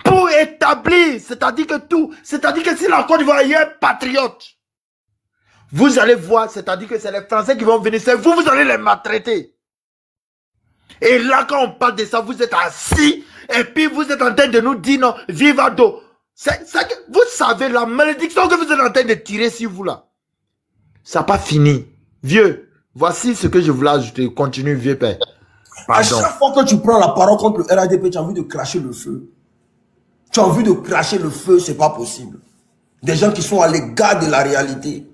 Pour établir, c'est-à-dire que tout, c'est-à-dire que si la Côte d'Ivoire est un patriote, vous allez voir, c'est-à-dire que c'est les Français qui vont venir, c'est vous, vous allez les maltraiter. Et là, quand on parle de ça, vous êtes assis, et puis vous êtes en train de nous dire non, vivado. Vous savez, la malédiction que vous êtes en train de tirer sur vous là, ça n'a pas fini. Vieux, voici ce que je voulais ajouter. Continue, vieux père. Pardon. À chaque fois que tu prends la parole contre le RADP, tu as envie de cracher le feu. Tu as envie de cracher le feu, c'est pas possible. Des gens qui sont à l'égard de la réalité.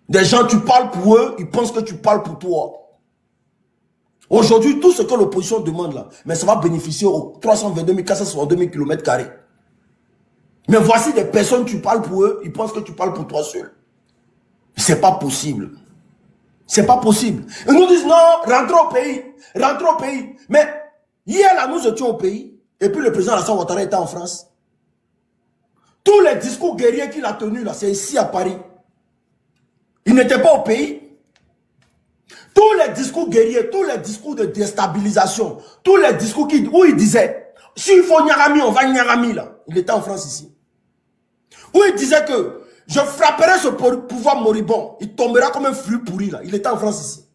Des gens, tu parles pour eux, ils pensent que tu parles pour toi. Aujourd'hui, tout ce que l'opposition demande là, mais ça va bénéficier aux 322 462 km². Mais voici des personnes, tu parles pour eux, ils pensent que tu parles pour toi seul. C'est pas possible. C'est pas possible. Ils nous disent non, rentrez au pays, rentrez au pays. Mais hier là, nous étions au pays, et puis le président Alassane Ouattara était en France. Tous les discours guerriers qu'il a tenus là, c'est ici à Paris. Il n'était pas au pays. Tous les discours guerriers, tous les discours de déstabilisation, tous les discours où il disait, s'il faut Nyarami, on va Nyarami là. Il était en France ici. Où il disait que je frapperai ce pouvoir moribond. Il tombera comme un fruit pourri là. Il était en France ici.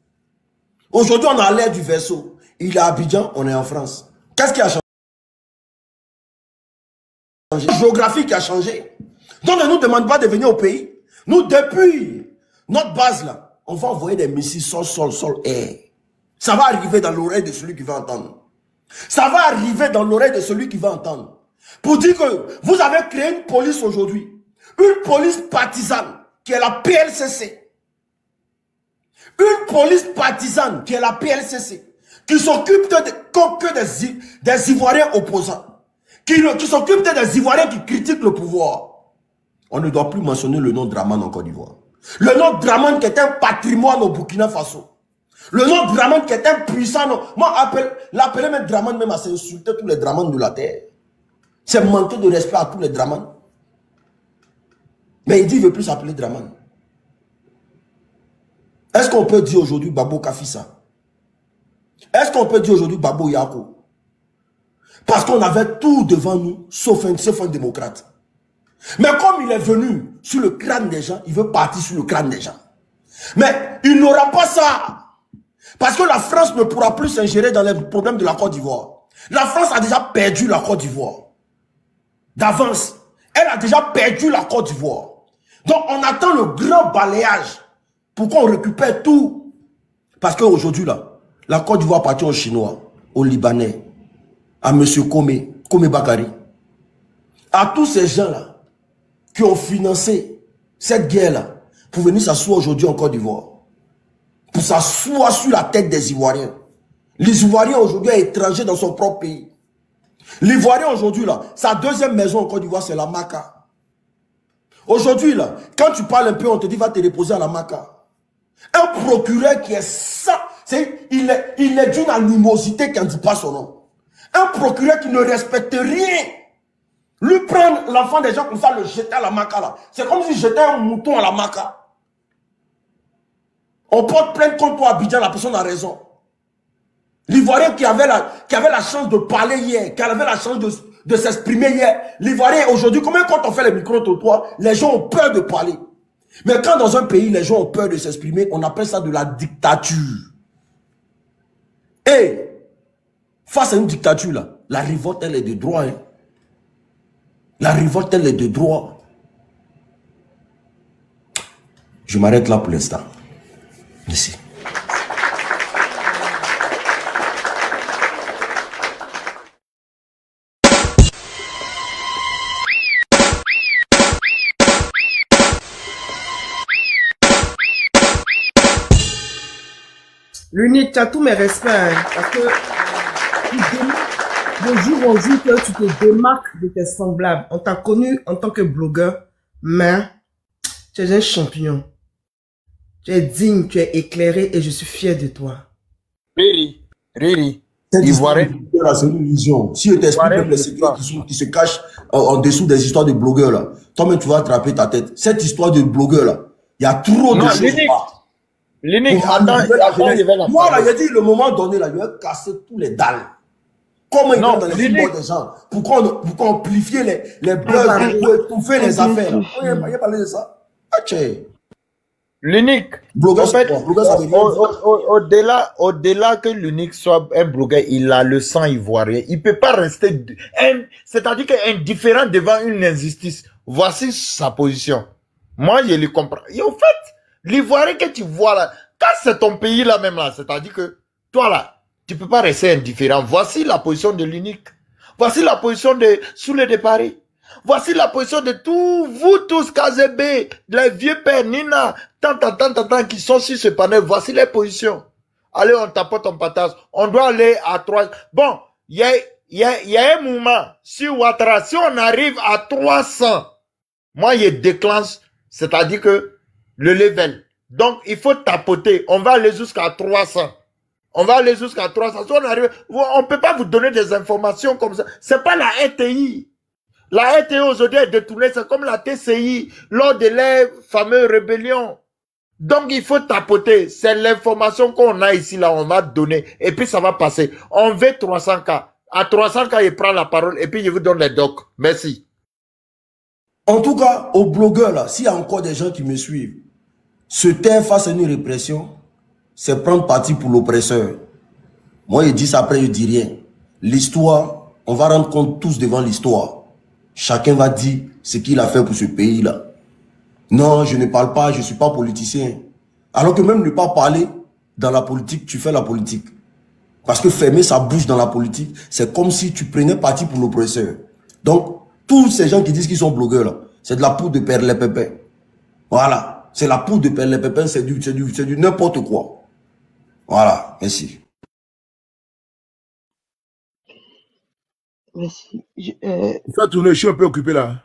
Aujourd'hui, on a l'air du vaisseau. Il est à Abidjan, on est en France. Qu'est-ce qui a changé? La géographie qui a changé. Donc ne nous demande pas de venir au pays. Nous, depuis notre base là, on va envoyer des missiles sol, air. Ça va arriver dans l'oreille de celui qui va entendre. Ça va arriver dans l'oreille de celui qui va entendre. Pour dire que vous avez créé une police aujourd'hui. Une police partisane qui est la PLCC. Une police partisane qui est la PLCC. Qui s'occupe que des Ivoiriens opposants. Qui s'occupe des Ivoiriens qui critiquent le pouvoir. On ne doit plus mentionner le nom de Dramane en Côte d'Ivoire. Le nom de Dramane qui est un patrimoine au Burkina Faso. Le nom de Dramane qui est un puissant nom. Moi, l'appeler même Dramane même à s'insulter tous les Dramanes de la terre. C'est manquer de respect à tous les Dramanes. Mais il dit qu'il ne veut plus s'appeler Dramane. Est-ce qu'on peut dire aujourd'hui Babo Kafissa? Est-ce qu'on peut dire aujourd'hui Babo Yako? Parce qu'on avait tout devant nous, sauf un démocrate. Mais comme il est venu sur le crâne des gens, il veut partir sur le crâne des gens. Mais il n'aura pas ça. Parce que la France ne pourra plus s'ingérer dans les problèmes de la Côte d'Ivoire. La France a déjà perdu la Côte d'Ivoire. D'avance. Elle a déjà perdu la Côte d'Ivoire. Donc on attend le grand balayage pour qu'on récupère tout. Parce qu'aujourd'hui là, la Côte d'Ivoire appartient aux Chinois, aux Libanais, à M. Kome Bakari, à tous ces gens-là qui ont financé cette guerre-là pour venir s'asseoir aujourd'hui en Côte d'Ivoire. Pour s'asseoir sur la tête des Ivoiriens. Les Ivoiriens aujourd'hui sont étrangers dans son propre pays. L'Ivoirien aujourd'hui là, sa deuxième maison en Côte d'Ivoire, c'est la Maca. Aujourd'hui là, quand tu parles un peu, on te dit va te reposer à la Maca. Un procureur qui est ça, il est d'une animosité qui ne dit pas son nom. Un procureur qui ne respecte rien. Lui prendre l'enfant des gens comme ça, le jeter à la Maca là. C'est comme si jetait un mouton à la Maca. On porte plainte contre toi, Abidjan, la personne a raison. L'Ivoirien qui avait la chance de parler hier, qui avait la chance de s'exprimer hier. L'Ivoirien aujourd'hui, combien quand on fait les micro-trottoirs, les gens ont peur de parler. Mais quand dans un pays, les gens ont peur de s'exprimer, on appelle ça de la dictature. Et face à une dictature là, la révolte elle est de droit. Hein. La révolte elle est de droit. Je m'arrête là pour l'instant. Merci. L'unique, tu as tous mes respects, hein, parce que de jour en jour que tu te démarques de tes semblables. On t'a connu en tant que blogueur, mais tu es un champion. Tu es digne, tu es éclairé et je suis fier de toi. Riri. Ivoirien. C'est une illusion. Si je t'explique les secrets qui se cachent en dessous des histoires de blogueurs là, toi-même tu vas attraper ta tête. Cette histoire de blogueur là, il y a trop de choses. L'unique, moi là, j'ai dit le moment donné là, je vais casser tous les dalles. Comment ils rentrent dans les films des gens? Pourquoi on amplifier les buzz pour étouffer les affaires? On y a parlé de ça. L'unique, en fait, au-delà que l'unique soit un blogueur, il a le sang ivoirien. Il peut pas rester, c'est-à-dire qu'indifférent devant une injustice. Voici sa position. Moi, je le comprends. Et en fait, l'ivoirien que tu vois là, quand c'est ton pays là même là, c'est-à-dire que toi là, tu peux pas rester indifférent. Voici la position de l'unique. Voici la position de Soulé de Paris. Voici la position de vous tous, KZB, les vieux pères, Nina, tant, qui sont sur ce panel. Voici les positions. Allez, on tapote, on partage. On doit aller à 3. Bon, il y a un moment sur Ouattara. Si on arrive à 300, moi, je déclenche, c'est-à-dire que le level. Donc, il faut tapoter. On va aller jusqu'à 300. On va aller jusqu'à 300. Si on arrive, on peut pas vous donner des informations comme ça. C'est pas la RTI. La RTI aujourd'hui est détournée, c'est comme la TCI lors de les fameuses rébellions. Donc il faut tapoter. C'est l'information qu'on a ici, là, on va donner. Et puis ça va passer. On veut 300K. À 300K, il prend la parole et puis je vous donne les docs. Merci. En tout cas, aux blogueurs, là, s'il y a encore des gens qui me suivent, se taire face à une répression, c'est prendre parti pour l'oppresseur. Moi, je dis ça après, je dis rien. L'histoire, on va rendre compte tous devant l'histoire. Chacun va dire ce qu'il a fait pour ce pays-là. Non, je ne parle pas, je ne suis pas politicien. Alors que même ne pas parler dans la politique, tu fais la politique. Parce que fermer sa bouche dans la politique, c'est comme si tu prenais parti pour l'oppresseur. Donc, tous ces gens qui disent qu'ils sont blogueurs, là, c'est de la poudre de perles-pépins. Voilà. C'est la poudre de perles-pépins, c'est du n'importe quoi. Voilà. Merci. Merci. Ça tourne, je suis un peu occupé là.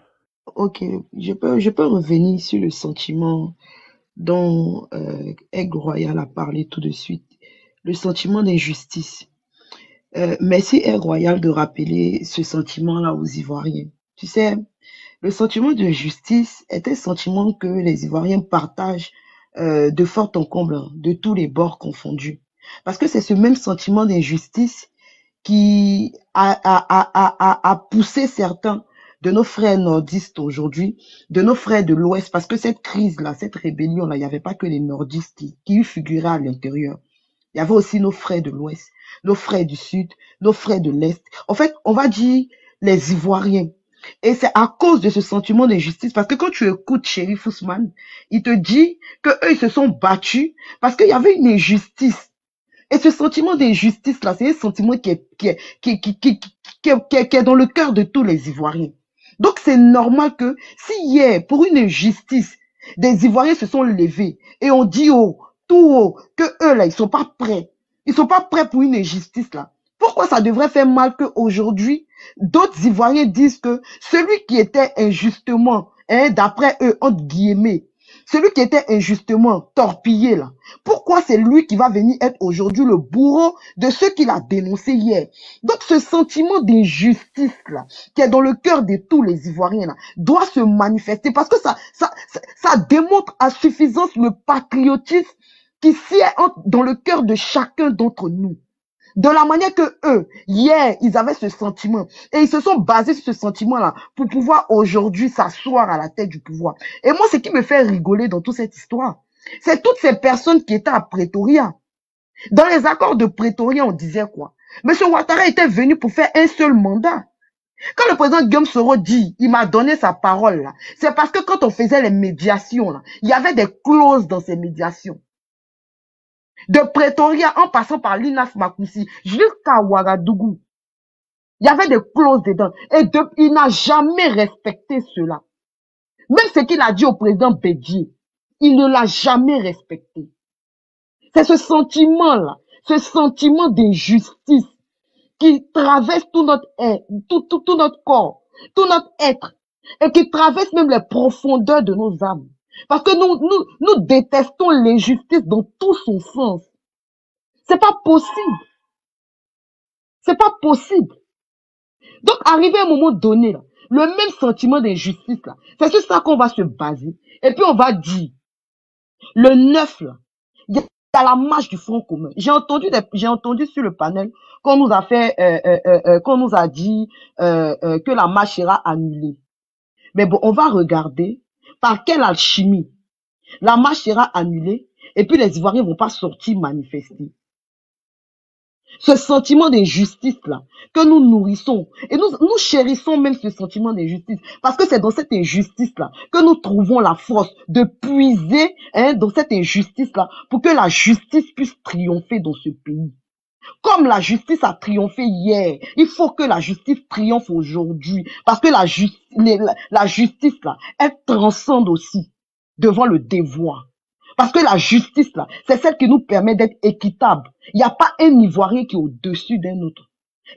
Ok, je peux revenir sur le sentiment dont Aigle Royal a parlé tout de suite. Le sentiment d'injustice. Merci Aigle Royal de rappeler ce sentiment-là aux Ivoiriens. Tu sais, le sentiment d'injustice est un sentiment que les Ivoiriens partagent de fort en comble, de tous les bords confondus. Parce que c'est ce même sentiment d'injustice qui a poussé certains de nos frères nordistes aujourd'hui, de nos frères de l'Ouest, parce que cette crise-là, cette rébellion-là, il n'y avait pas que les nordistes qui y figuraient à l'intérieur. Il y avait aussi nos frères de l'Ouest, nos frères du Sud, nos frères de l'Est. En fait, on va dire les Ivoiriens. Et c'est à cause de ce sentiment d'injustice, parce que quand tu écoutes Chérif Ousmane, il te dit que eux, ils se sont battus parce qu'il y avait une injustice. Et ce sentiment d'injustice-là, c'est un sentiment qui est dans le cœur de tous les Ivoiriens. Donc, c'est normal que si hier, pour une injustice, des Ivoiriens se sont levés et on dit tout haut, que eux, là, ils sont pas prêts. Ils sont pas prêts pour une injustice, là. Pourquoi ça devrait faire mal qu'aujourd'hui, d'autres Ivoiriens disent que celui qui était injustement, d'après eux, entre guillemets, celui qui était injustement torpillé là, pourquoi c'est lui qui va venir être aujourd'hui le bourreau de ceux qu'il a dénoncé hier? Donc ce sentiment d'injustice là, qui est dans le cœur de tous les Ivoiriens là, doit se manifester parce que ça démontre à suffisance le patriotisme qui sied dans le cœur de chacun d'entre nous. De la manière que eux, hier, ils avaient ce sentiment. Et ils se sont basés sur ce sentiment-là pour pouvoir aujourd'hui s'asseoir à la tête du pouvoir. Et moi, ce qui me fait rigoler dans toute cette histoire, c'est toutes ces personnes qui étaient à Pretoria. Dans les accords de Pretoria, on disait quoi? Monsieur Ouattara était venu pour faire un seul mandat. Quand le président Guillaume Soro dit, il m'a donné sa parole, là, c'est parce que quand on faisait les médiations, là, il y avait des clauses dans ces médiations. De Pretoria en passant par l'INAF Makoussi jusqu'à Ouagadougou. Il y avait des clauses dedans. Et il n'a jamais respecté cela. Même ce qu'il a dit au président Bédié, il ne l'a jamais respecté. C'est ce sentiment-là, ce sentiment d'injustice qui traverse tout notre corps, tout notre être, et qui traverse même les profondeurs de nos âmes. Parce que nous détestons l'injustice dans tout son sens. C'est pas possible. C'est pas possible. Donc, arrivé à un moment donné, là, le même sentiment d'injustice, là, c'est sur ça qu'on va se baser. Et puis, on va dire, le 9, là, il y a Dans la marche du Front commun. J'ai entendu sur le panel qu'on nous a fait, qu'on nous a dit que la marche sera annulée. Mais bon, on va regarder par quelle alchimie la marche sera annulée et puis les Ivoiriens vont pas sortir manifester. Ce sentiment d'injustice-là que nous nourrissons, et nous chérissons même ce sentiment d'injustice, parce que c'est dans cette injustice-là que nous trouvons la force de puiser dans cette injustice-là pour que la justice puisse triompher dans ce pays. Comme la justice a triomphé hier, il faut que la justice triomphe aujourd'hui, parce que la justice-là, elle transcende aussi devant le devoir. Parce que la justice, là, c'est celle qui nous permet d'être équitable. Il n'y a pas un Ivoirien qui est au-dessus d'un autre.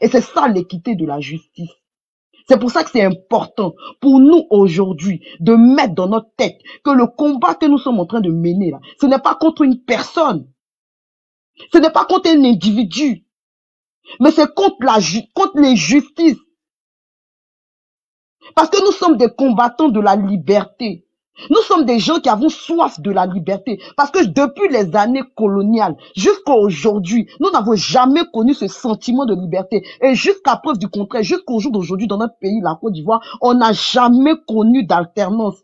Et c'est ça l'équité de la justice. C'est pour ça que c'est important pour nous aujourd'hui de mettre dans notre tête que le combat que nous sommes en train de mener, là, ce n'est pas contre une personne. Ce n'est pas contre un individu. Mais c'est contre les justices. Parce que nous sommes des combattants de la liberté. Nous sommes des gens qui avons soif de la liberté. Parce que depuis les années coloniales jusqu'à aujourd'hui, nous n'avons jamais connu ce sentiment de liberté. Et jusqu'à preuve du contraire, jusqu'au jour d'aujourd'hui, dans notre pays, la Côte d'Ivoire, on n'a jamais connu d'alternance.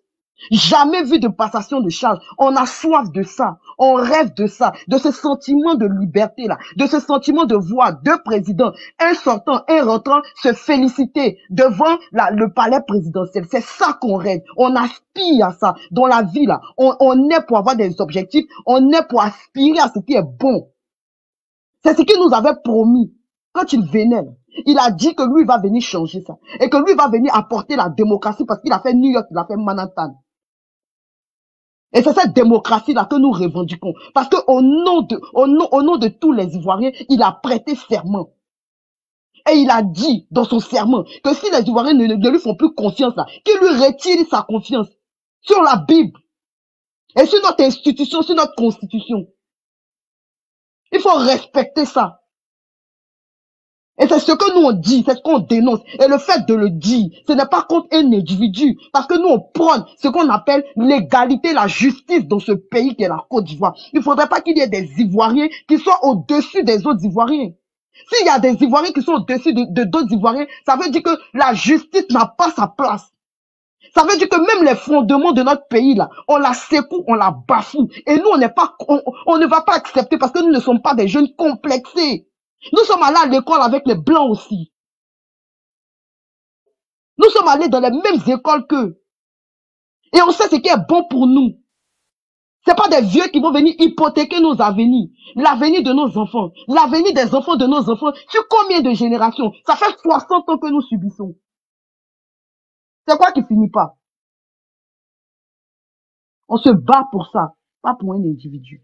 Jamais vu de passation de charge. On a soif de ça. On rêve de ça. De ce sentiment de liberté-là. De ce sentiment de voir deux présidents, un sortant, un rentrant, se féliciter devant le palais présidentiel. C'est ça qu'on rêve. On aspire à ça. Dans la vie, là, on est pour avoir des objectifs. On est pour aspirer à ce qui est bon. C'est ce qu'il nous avait promis. Quand il venait, il a dit que lui va venir changer ça. Et que lui va venir apporter la démocratie parce qu'il a fait New York, il a fait Manhattan. Et c'est cette démocratie-là que nous revendiquons. Parce que au nom de tous les Ivoiriens, il a prêté serment. Et il a dit dans son serment que si les Ivoiriens ne lui font plus confiance, qu'il lui retire sa confiance sur la Bible et sur notre institution, sur notre constitution. Il faut respecter ça. Et c'est ce que nous on dit, c'est ce qu'on dénonce. Et le fait de le dire, ce n'est pas contre un individu. Parce que nous on prône ce qu'on appelle l'égalité, la justice dans ce pays qui est la Côte d'Ivoire. Il ne faudrait pas qu'il y ait des Ivoiriens qui soient au-dessus des autres Ivoiriens. S'il y a des Ivoiriens qui sont au-dessus de d'autres Ivoiriens, ça veut dire que la justice n'a pas sa place. Ça veut dire que même les fondements de notre pays, là, on la secoue, on la bafoue. Et nous, on ne va pas accepter parce que nous ne sommes pas des jeunes complexés. Nous sommes allés à l'école avec les Blancs aussi. Nous sommes allés dans les mêmes écoles qu'eux. Et on sait ce qui est bon pour nous. C'est pas des vieux qui vont venir hypothéquer nos avenirs. L'avenir de nos enfants. L'avenir des enfants de nos enfants. Sur combien de générations? Ça fait 60 ans que nous subissons. C'est quoi qui finit pas? On se bat pour ça. Pas pour un individu.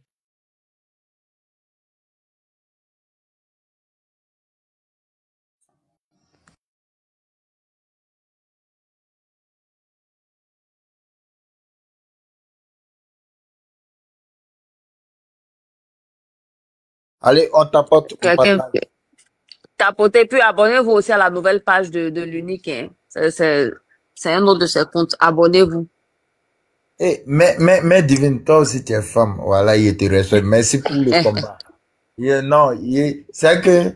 Allez, on tapote. Tapotez, puis abonnez-vous aussi à la nouvelle page de l'Unique. Hein. C'est un autre de ses comptes. Abonnez-vous. Eh, mais Divine, toi aussi tu es femme. Voilà, il te respecte. Merci pour le combat. Non, c'est que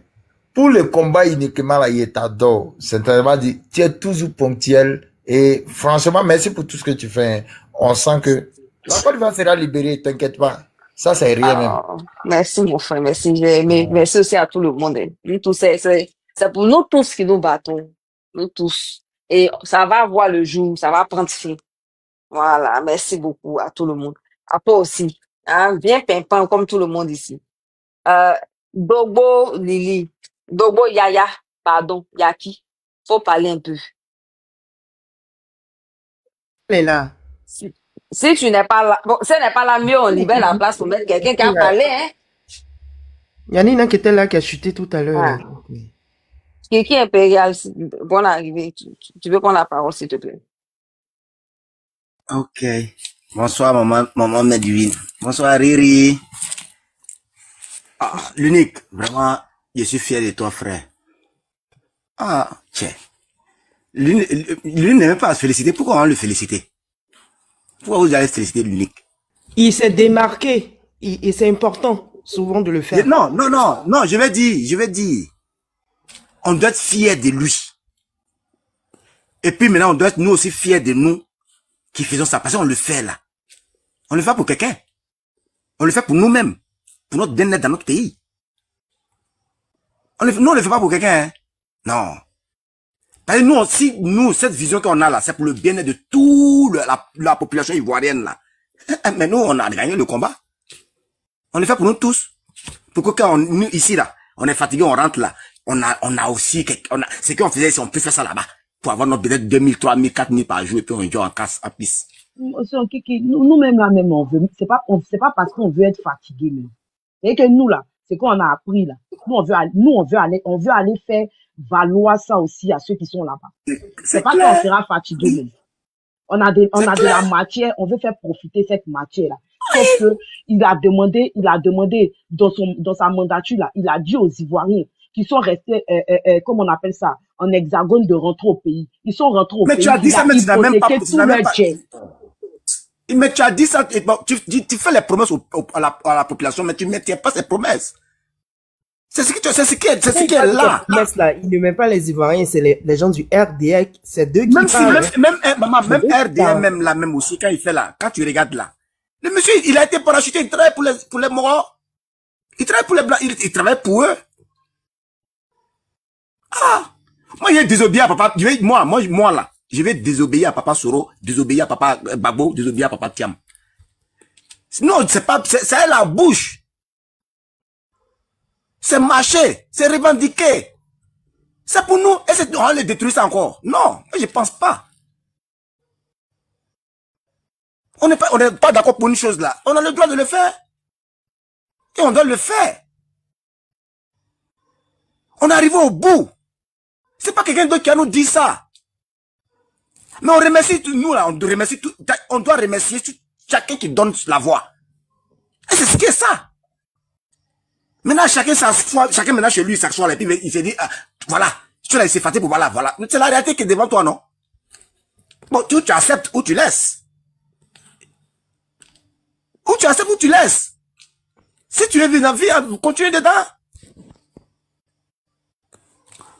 pour le combat uniquement, là, il t'adore. C'est-à-dire, tu es toujours ponctuel. Et franchement, merci pour tout ce que tu fais. Hein. On sent que la Côte d'Ivoire sera libérée, t'inquiète pas. Ça, c'est rien même. Merci, mon frère, merci. Merci aussi à tout le monde. Hein. Nous tous, c'est pour nous tous qui nous battons. Nous tous. Et ça va voir le jour, ça va prendre fin. Voilà, merci beaucoup à tout le monde. À toi aussi. Hein, bien pimpant comme tout le monde ici. Dogbo Lili. Dogbo Yaya. Pardon, Yaki. Faut parler un peu. Elle est là. Si tu n'es pas là, bon, ce n'est pas là, mieux on libère la place pour mettre quelqu'un qui a parlé, hein. Il y en a une qui était là, qui a chuté tout à l'heure. Ah. Kiki Impérial, bonne arrivée. Tu veux prendre la parole, s'il te plaît. Ok. Bonsoir, maman Medivine. Bonsoir, Riri. Ah, l'Unique, vraiment, je suis fier de toi, frère. Ah, tiens. L'Unique n'est même pas à se féliciter. Pourquoi on va le féliciter? Pourquoi vous allez féliciter l'Unique? Il s'est démarqué. Et c'est important, souvent, de le faire. Non, je vais dire. On doit être fiers de lui. Et puis maintenant, on doit être nous aussi fiers de nous qui faisons ça. Parce qu'on le fait là. On le fait pour quelqu'un. On le fait pour nous-mêmes. Pour notre bien-être dans notre pays. Nous, on le fait pas pour quelqu'un. Hein? Non. Parce que nous aussi, cette vision qu'on a là, c'est pour le bien-être de toute la population ivoirienne là. Mais nous, on a gagné le combat. On le fait pour nous tous. Pourquoi quand nous, ici là, on est fatigué, on rentre là. On a aussi, c'est qu'on faisait, si on peut faire ça là-bas. Pour avoir notre peut-être 2000, 3000, 4000 par jour et puis on joue en casse, à pisse. Nous-mêmes là même, on veut, c'est pas parce qu'on veut être fatigué même. Et que nous là, c'est qu'on a appris là. Nous, on veut aller faire valoir ça aussi à ceux qui sont là-bas. C'est pas qu'on sera fatigué même. On a de la matière, on veut faire profiter cette matière là. Sauf que il a demandé dans sa mandature là, il a dit aux Ivoiriens qui sont restés, comme on appelle ça, en hexagone de rentrer au pays. Ils sont rentrés au pays. Mais tu as dit ça, mais tu n'as même pas. Mais tu as dit ça, tu fais les promesses à la population, mais tu ne maintiens pas ces promesses. C'est ce qui est là. Là. Il ne met pas les Ivoiriens, c'est les gens du RDA, c'est d'eux qui parlent. Même RDA, même là, même aussi, quand il fait là, quand tu regardes là, le monsieur, il a été parachuté, il travaille pour les morts. Il travaille pour les blancs, il travaille pour eux. Ah! Moi, j'ai désobéi à papa, moi là, je vais désobéir à papa Soro, désobéir à papa Babo, désobéir à papa Thiam. Non, c'est la bouche. C'est marcher, c'est revendiquer. C'est pour nous, et on va les détruire ça encore. Non, je pense pas. On n'est pas d'accord pour une chose là. On a le droit de le faire. Et on doit le faire. On est arrivé au bout. C'est pas quelqu'un d'autre qui a nous dit ça. Mais on remercie nous là, on doit remercier chacun qui donne la voix. Et c'est ce qui est ça. Maintenant, chacun s'assoit, chacun maintenant chez lui s'assoit, et puis il se dit, ah, voilà, tu l'as fatigué pour voilà. C'est la réalité qui est devant toi, non? Bon, tu acceptes ou tu laisses. Ou tu acceptes ou tu laisses. Si tu es dans la vie, continue dedans.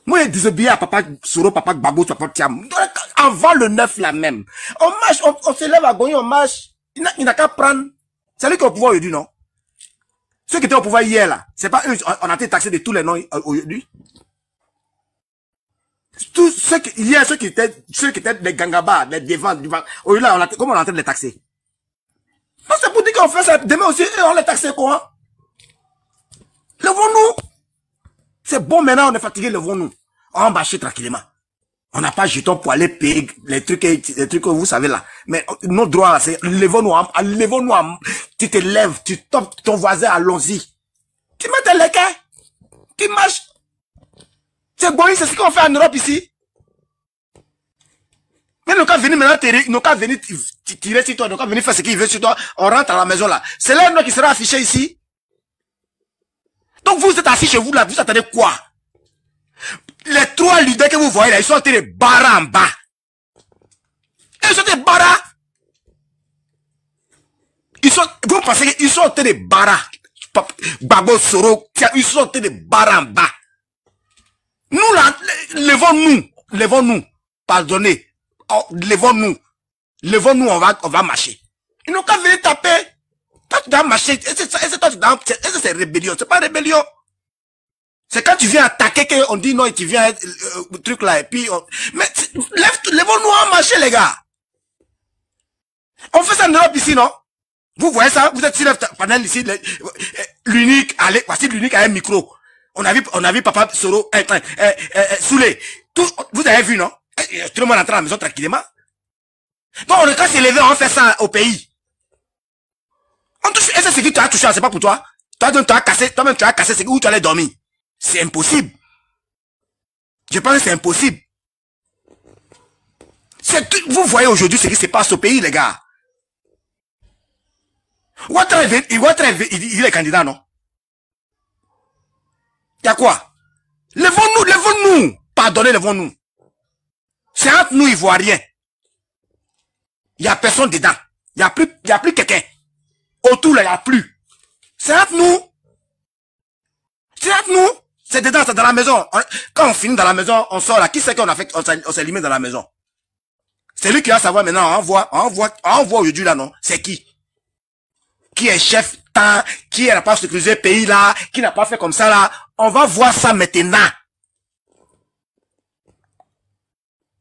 Moi, j'ai désobéi à papa Soro, papa Gbagbo, papa Thiam. Avant le 9 là même. On marche, on se lève à Gagny, on marche. Il n'a qu'à prendre. C'est lui qui est au pouvoir aujourd'hui, non? Ceux qui étaient au pouvoir hier là, c'est pas eux, on a été taxés de tous les noms aujourd'hui. Tous ceux qui étaient des gangabas, des devants, aujourd'hui là, comment on est en train de les taxer? Non, c'est pour dire qu'on fait ça. Demain aussi, on les taxe quoi? Levons-nous. C'est bon, maintenant, on est fatigué, levons-nous. On va marcher tranquillement. On n'a pas jeton pour aller payer les trucs que vous savez là. Mais nos droits là, c'est levons-nous. Tu te lèves, tu topes ton voisin, allons-y. Tu mets tes lequins. Tu marches. C'est bon, c'est ce qu'on fait en Europe ici. Mais nous qu'à venir maintenant, nous qu'à venir tirer sur toi, nous qu'à venir faire ce qu'il veut sur toi, on rentre à la maison là. C'est là qui sera affiché ici. Donc vous êtes assis chez vous là, vous attendez quoi? Les trois leaders que vous voyez là, ils sont en train de barrer en bas. Ils sont en train de barrer. Vous pensez qu'ils sont en train de barrer. Babo Soro, ils sont en train de barrer en bas. Nous là, levons-nous. Pardonnez. Oh, levons-nous, on va marcher. Ils n'ont qu'à venir taper. Toi, tu dois marcher. C'est rébellion. C'est pas rébellion. C'est quand tu viens attaquer qu'on dit non et tu viens truc là et puis mais levons-nous à marcher les gars. On fait ça en Europe ici, non? Vous voyez ça? Vous êtes sur le panel ici, l'unique, allez, voici l'unique à un micro. On a vu papa Soro, Soulé. Vous avez vu, non? Tout le monde entre à la maison tranquillement. Donc on est quand s'est levé, on fait ça au pays. On touche, et c'est ce que tu as touché, c'est pas pour toi. Toi-même tu as cassé, c'est où tu allais dormir. C'est impossible. Je pense que c'est impossible. Vous voyez aujourd'hui ce qui se passe au pays, les gars. Ouattara, il est candidat, non? Il y a quoi? Levons-nous. Pardonnez, levons-nous. C'est entre nous Ivoiriens. Il n'y a personne dedans. Il n'y a plus quelqu'un. Autour là, il n'y a plus. C'est entre nous. C'est entre nous. C'est dedans, c'est dans la maison. Quand on finit dans la maison, on sort là. Qui c'est qu'on a fait, on s'est limé dans la maison? C'est lui qui va savoir maintenant. On voit aujourd'hui là, non? C'est qui? Qui est chef temps? Qui n'a pas sécurisé le pays là? Qui n'a pas fait comme ça là? On va voir ça maintenant.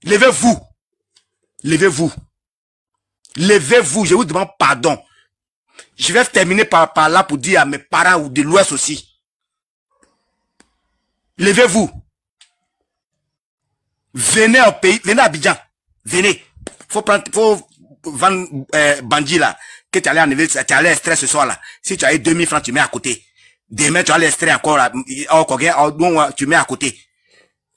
Levez-vous. Levez-vous. Levez-vous. Je vous demande pardon. Je vais terminer par là pour dire à mes parents ou de l'Ouest aussi. Levez-vous. Venez au pays, venez à Abidjan. Venez. Faut vendre bandit là. Que tu allais enlever, tu allais extraire ce soir là. Si tu as eu 2000 francs, tu mets à côté. Demain, tu allais extraire encore là. Tu mets à côté.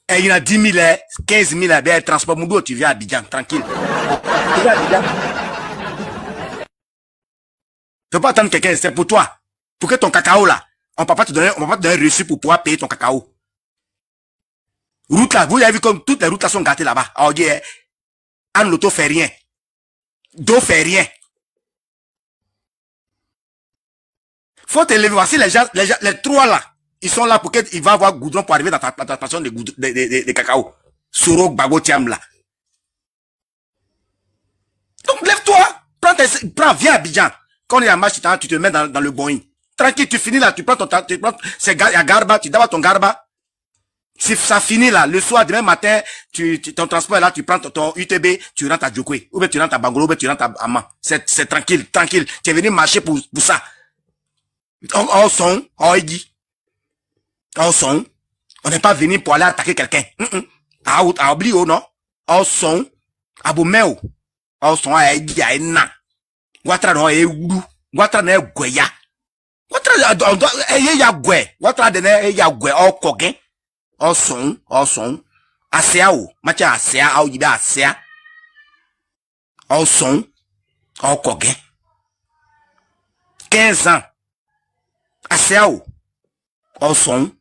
Et il y en a 10 000, 15 000, ben, transport Moudou, tu viens à Abidjan, tranquille. Tu viens à Abidjan. Tu peux pas attendre quelqu'un, c'est pour toi. Pour que ton cacao là, on va pas te donner un reçu pour pouvoir payer ton cacao. Route là, vous avez vu comme toutes les routes là sont gâtées là-bas. Alors, Anne Loto fait rien. Do fait rien. Faut te lever. Voici les gens, les trois là. Ils sont là pour qu'il va avoir goudron pour arriver dans ta plantation de cacao. Soro, Bago, Tiam là. Donc, lève-toi. Viens à Abidjan. Quand on est en marche, tu te mets dans le Boeing. Tranquille, tu finis là, tu prends c'est Garba, tu donnes ton Garba. Si ça finit là, le soir, demain matin, ton transport est là, tu prends ton UTB, tu rentres à Djokwe, ou bien tu rentres à Bangolo, ou bien tu rentres à Amman. C'est tranquille. Tu es venu marcher pour ça. On son, on n'est pas venu pour aller attaquer quelqu'un. À Oblio, non? On son, à Boumeo. On son, à Ena. Ouatra non, et Oudou. Ouatra n'est Gweya. Ouatra, ya Gwe. Ouatra n'est ya Gwe, on Kogen. On son, Asea ou. Macha Asea, ou Yiba Asea. On son, on Kogen. 15 ans. Asea ou. On son,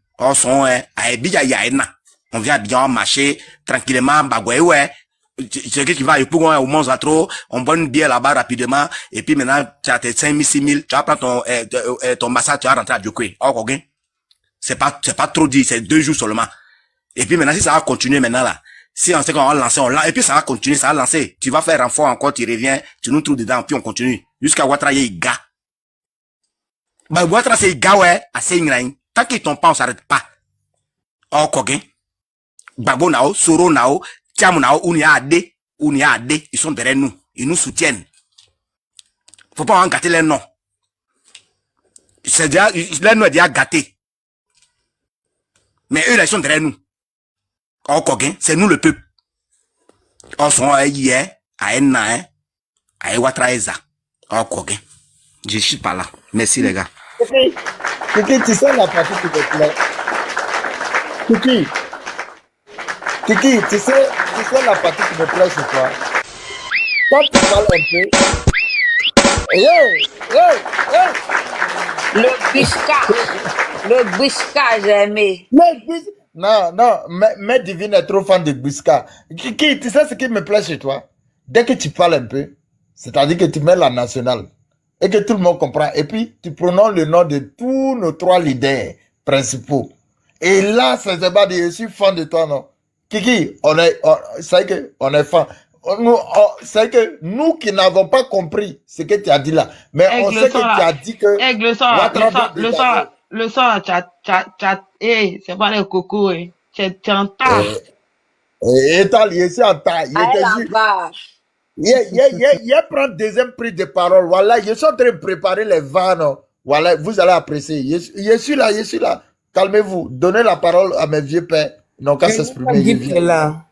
à Ebija Yaena. On vient bien marcher tranquillement, bagoué, ouais. C'est qui va, au Mont Zatro, on boit une bière là-bas rapidement, et puis maintenant, tu as tes 5 000, 6 000, tu vas prendre ton massage, tu vas rentrer à Djokwe. Oh, ok? C'est pas trop dit, c'est 2 jours seulement. Et puis maintenant, si ça va continuer maintenant là, si on sait qu'on va lancer, on lance, et puis ça va continuer, ça va lancer. Tu vas faire renfort encore, tu reviens, tu nous trouves dedans, puis on continue. Jusqu'à Ouattara, il y a gars. Bah, Ouattara, c'est gars, ouais, assez ingrain. Tant qu'ils tombent pas, on s'arrête pas. Oh, ok? Babo nao, Soro nao, Tiam nao, Ade, ils sont derrière nous. Ils nous soutiennent. Faut pas en gâter les noms. C'est déjà, les noms est déjà gâté. Mais eux, là, ils sont derrière nous. Oh, Kogen, c'est nous le peuple. On sont hier, à Enna, à Ewatraeza. Oh, Kogen. Je suis pas là. Merci, les gars. Kiki, tu sais la partie qui te plaît. Kiki, tu sais la partie qui me plaît chez toi. Quand tu parles un peu. Le bisca, j'ai aimé. Non, mais Divine est trop fan de bisca. Kiki, tu sais ce qui me plaît chez toi? Dès que tu parles un peu, c'est-à-dire que tu mets la nationale et que tout le monde comprend. Et puis, tu prononces le nom de tous nos 3 leaders principaux. Et là, c'est pas dire, je suis fan de toi, non? Kiki, c'est que on est fan. C'est que nous qui n'avons pas compris ce que tu as dit là, mais on sait que tu as dit que... Le soir, c'est pas les cocos, tu entends. Et t'as ici en taille. Il prend deuxième prix de parole. Voilà, je suis en train de préparer les vannes. Voilà, vous allez apprécier. Je suis là. Calmez-vous. Donnez la parole à mes vieux pères. Ils n'ont qu'à s'exprimer. Là.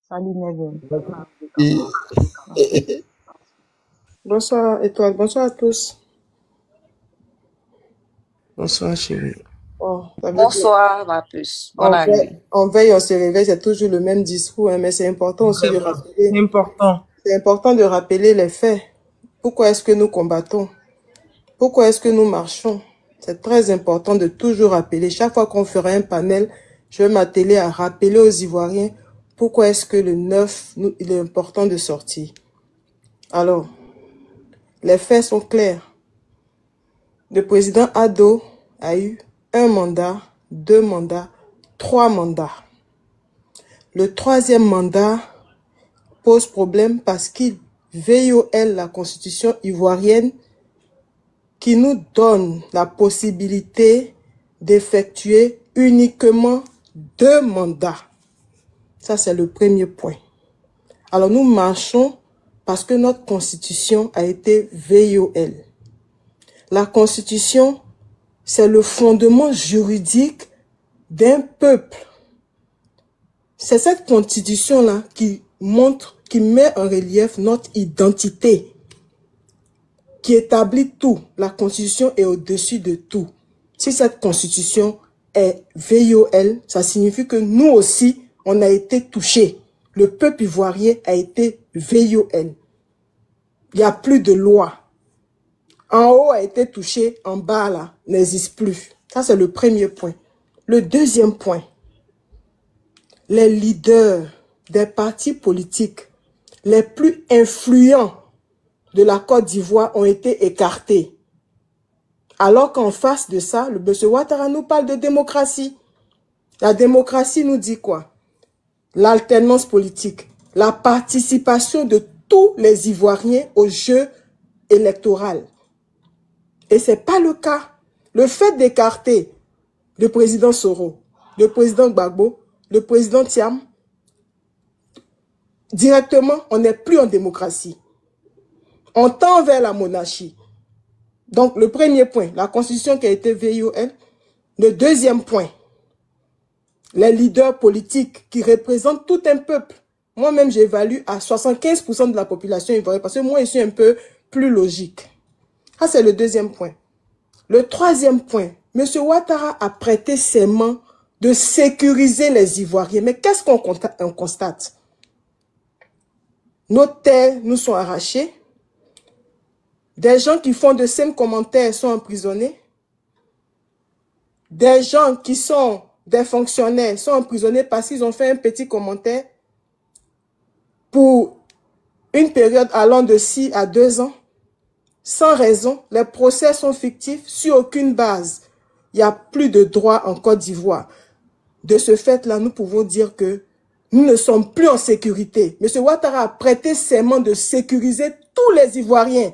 Salut, Nevin. Bonsoir, Étoile. Bonsoir à tous. Bonsoir, chérie. Oh, bonsoir, ma puce. On veille, on se réveille, c'est toujours le même discours, hein, mais c'est important aussi de rappeler. C'est important de rappeler les faits. Pourquoi est-ce que nous combattons? Pourquoi est-ce que nous marchons? C'est très important de toujours rappeler. Chaque fois qu'on fera un panel, je vais m'atteler à rappeler aux Ivoiriens pourquoi est-ce que le 9, il est important de sortir. Alors, les faits sont clairs. Le président Ado a eu 1 mandat, 2 mandats, 3 mandats. Le 3e mandat pose problème parce qu'il viole la constitution ivoirienne qui nous donne la possibilité d'effectuer uniquement 2 mandats. Ça, c'est le premier point. Alors, nous marchons parce que notre constitution a été VOL. La constitution, c'est le fondement juridique d'un peuple. C'est cette constitution-là qui montre, qui met en relief notre identité, qui établit tout. La constitution est au-dessus de tout. Si cette constitution est VOL, ça signifie que nous aussi, on a été touchés. Le peuple ivoirien a été VOL. Il n'y a plus de loi. En haut a été touché, en bas là, n'existe plus. Ça, c'est le premier point. Le deuxième point, les leaders des partis politiques les plus influents de la Côte d'Ivoire ont été écartés. Alors qu'en face de ça, le monsieur Ouattara nous parle de démocratie. La démocratie nous dit quoi? L'alternance politique, la participation de tous les Ivoiriens au jeu électoral. Et ce n'est pas le cas. Le fait d'écarter le président Soro, le président Gbagbo, le président Thiam, directement, on n'est plus en démocratie. On tend vers la monarchie. Donc, le premier point, la constitution qui a été VOL. Le deuxième point, les leaders politiques qui représentent tout un peuple. Moi-même, j'évalue à 75% de la population ivoirienne parce que moi, je suis un peu plus logique. Ça, c'est le deuxième point. Le troisième point, M. Ouattara a prêté serment de sécuriser les Ivoiriens. Mais qu'est-ce qu'on constate? Nos terres nous sont arrachées. Des gens qui font de simples commentaires sont emprisonnés. Des gens qui sont des fonctionnaires sont emprisonnés parce qu'ils ont fait un petit commentaire pour une période allant de 6 à 2 ans. Sans raison, les procès sont fictifs sur aucune base. Il n'y a plus de droit en Côte d'Ivoire. De ce fait-là, nous pouvons dire que nous ne sommes plus en sécurité. M. Ouattara a prêté serment de sécuriser tous les Ivoiriens.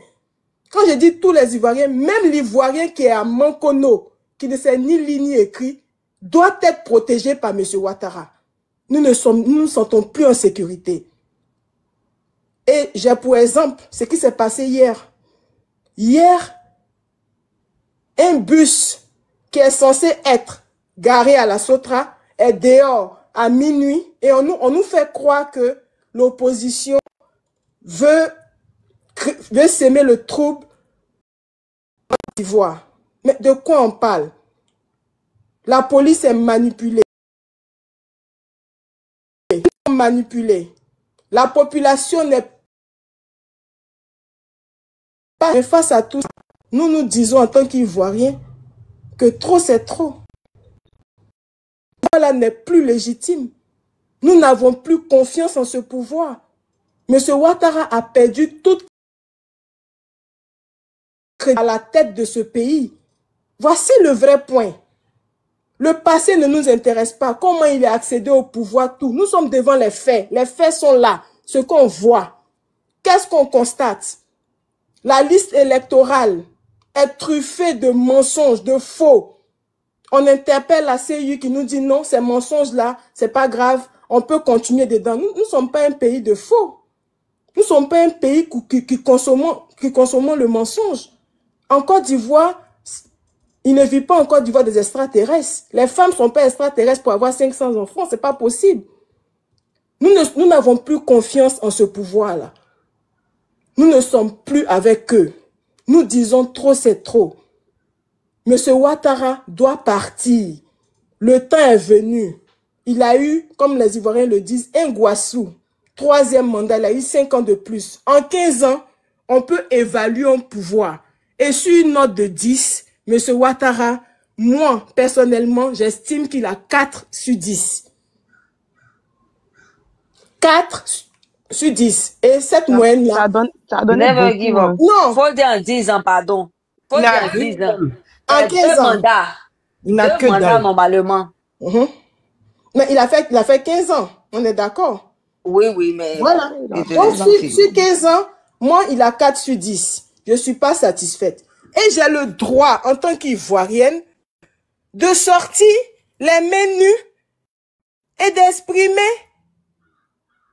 Quand je dis tous les Ivoiriens, même l'Ivoirien qui est à Mankono, qui ne sait ni lire ni écrire, doit être protégé par M. Ouattara. Nous ne nous sentons plus en sécurité. Et j'ai pour exemple ce qui s'est passé hier. Hier, un bus qui est censé être garé à la Sotra est dehors à minuit et on nous fait croire que l'opposition veut s'aimer le trouble en Côte d'Ivoire. Mais de quoi on parle? La police est manipulée. La population n'est pas... Mais face à tout ça, nous disons en tant qu'Ivoiriens que trop c'est trop. Voilà n'est plus légitime. Nous n'avons plus confiance en ce pouvoir. M. Ouattara a perdu toute à la tête de ce pays. Voici le vrai point. Le passé ne nous intéresse pas. Comment il est accédé au pouvoir, tout. Nous sommes devant les faits. Les faits sont là. Ce qu'on voit. Qu'est-ce qu'on constate? La liste électorale est truffée de mensonges, de faux. On interpelle la CEI qui nous dit non, ces mensonges-là, c'est pas grave, on peut continuer dedans. Nous ne sommes pas un pays de faux. Nous ne sommes pas un pays qui consommons le mensonge. En Côte d'Ivoire, il ne vit pas en Côte d'Ivoire des extraterrestres. Les femmes ne sont pas extraterrestres pour avoir 500 enfants, c'est pas possible. Nous n'avons plus confiance en ce pouvoir-là. Nous ne sommes plus avec eux. Nous disons trop, c'est trop. M. Ouattara doit partir. Le temps est venu. Il a eu, comme les Ivoiriens le disent, un Guassou. 3e mandat, il a eu 5 ans de plus. En 15 ans, on peut évaluer un pouvoir. Et sur une note de 10, M. Ouattara, moi, personnellement, j'estime qu'il a 4 sur 10. 4 sur 10. Et cette moyenne-là... Never give up. Non. Faut le dire en 10 ans, pardon. Quand il y a 10 ans, il y a 2 mandats. Il n'a que 2 mandats dalle. normalement. Mais il a fait 15 ans, on est d'accord? Oui, mais... Voilà. Donc, sur 15 ans, moi, il a 4 sur 10. Je ne suis pas satisfaite. Et j'ai le droit, en tant qu'Ivoirienne, de sortir les mains nues et d'exprimer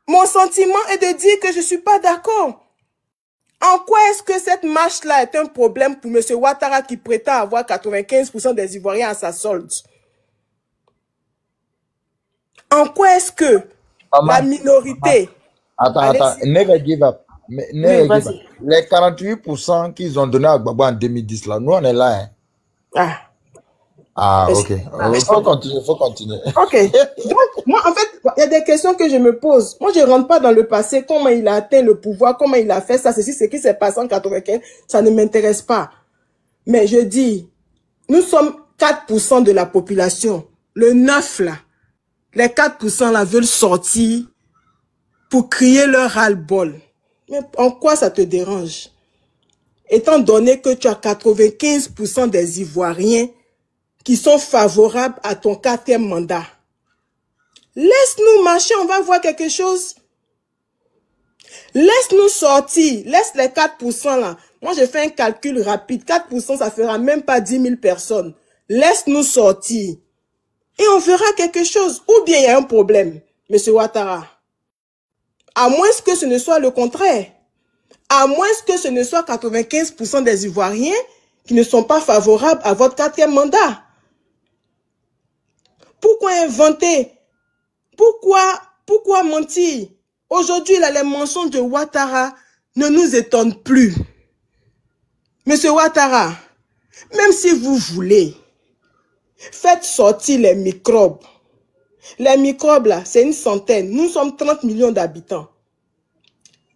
mon sentiment et de dire que je ne suis pas d'accord. En quoi est-ce que cette marche-là est un problème pour M. Ouattara qui prétend avoir 95% des Ivoiriens à sa solde? En quoi est-ce que la minorité... Attends, never give up. Never give up. Les 48% qu'ils ont donné à Gbagbo en 2010, là, nous on est là. Hein. Ok. Il faut continuer. Ok. Donc, moi, en fait, il y a des questions que je me pose. Moi, je ne rentre pas dans le passé, comment il a atteint le pouvoir, comment il a fait ça, ceci, ce qui s'est passé en 95, ça ne m'intéresse pas. Mais je dis, nous sommes 4% de la population. Le 9, là, les 4% là veulent sortir pour crier leur ras-le-bol. Mais en quoi ça te dérange? Étant donné que tu as 95% des Ivoiriens qui sont favorables à ton 4e mandat. Laisse-nous marcher, on va voir quelque chose. Laisse-nous sortir, laisse les 4% là. Moi, j'ai fait un calcul rapide. 4%, ça fera même pas 10 000 personnes. Laisse-nous sortir. Et on verra quelque chose. Ou bien il y a un problème, M. Ouattara. À moins que ce ne soit le contraire. À moins que ce ne soit 95% des Ivoiriens qui ne sont pas favorables à votre 4e mandat. Pourquoi inventer? Pourquoi mentir? Aujourd'hui, là, les mensonges de Ouattara ne nous étonnent plus. Monsieur Ouattara, même si vous voulez, faites sortir les microbes. Les microbes, là, c'est une centaine. Nous sommes 30 millions d'habitants.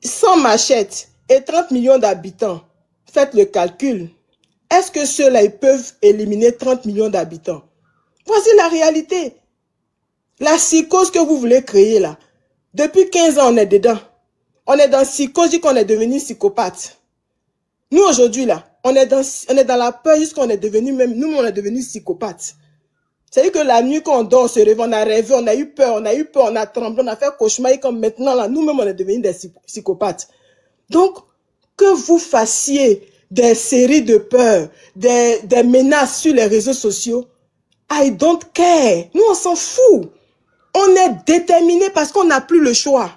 Sans machette et 30 millions d'habitants, faites le calcul. Est-ce que ceux-là, ils peuvent éliminer 30 millions d'habitants? Voici la réalité. La psychose que vous voulez créer, là. Depuis 15 ans, on est dedans. On est dans psychose, qu'on est devenu psychopathe. Nous, aujourd'hui, là, on est dans la peur jusqu'on est devenu même, nous, on est devenu psychopathe. C'est-à-dire que la nuit, quand on dort, on se réveille, on a rêvé, on a eu peur, on a tremblé, on a fait cauchemar, et comme maintenant, là, nous-mêmes, on est devenus des psychopathes. Donc, que vous fassiez des séries de peurs, des menaces sur les réseaux sociaux, I don't care. Nous, on s'en fout. On est déterminés parce qu'on n'a plus le choix.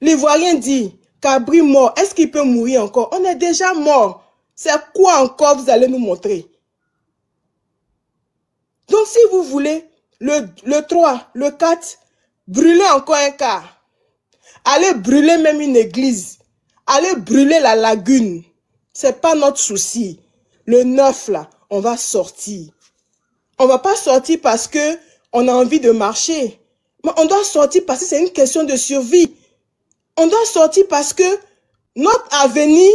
L'Ivoirien dit, Cabri mort, est-ce qu'il peut mourir encore? On est déjà mort. C'est quoi encore vous allez nous montrer? Donc, si vous voulez, le 3, le 4, brûler encore un quart. Allez brûler même une église. Allez brûler la lagune. C'est pas notre souci. Le 9, là, on va sortir. On va pas sortir parce que on a envie de marcher. Mais on doit sortir parce que c'est une question de survie. On doit sortir parce que notre avenir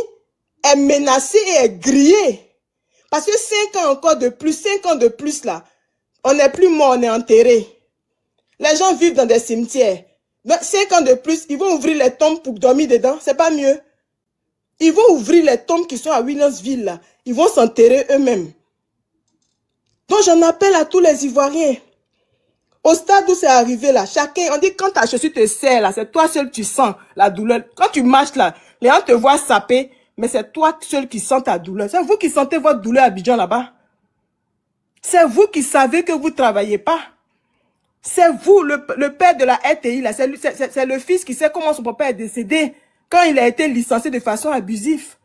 est menacé et est grillé. Parce que 5 ans encore de plus, 5 ans de plus là, on n'est plus mort, on est enterré. Les gens vivent dans des cimetières. 5 ans de plus, ils vont ouvrir les tombes pour dormir dedans, c'est pas mieux. Ils vont ouvrir les tombes qui sont à Williamsville là. Ils vont s'enterrer eux-mêmes. Donc j'en appelle à tous les Ivoiriens. Au stade où c'est arrivé là, chacun, on dit quand ta chaussure te serre là, c'est toi seul tu sens la douleur. Quand tu marches là, les gens te voient saper, mais c'est toi seul qui sens ta douleur. C'est vous qui sentez votre douleur à Abidjan là-bas. C'est vous qui savez que vous ne travaillez pas. C'est vous, le père de la RTI là, c'est le fils qui sait comment son papa est décédé quand il a été licencié de façon abusive.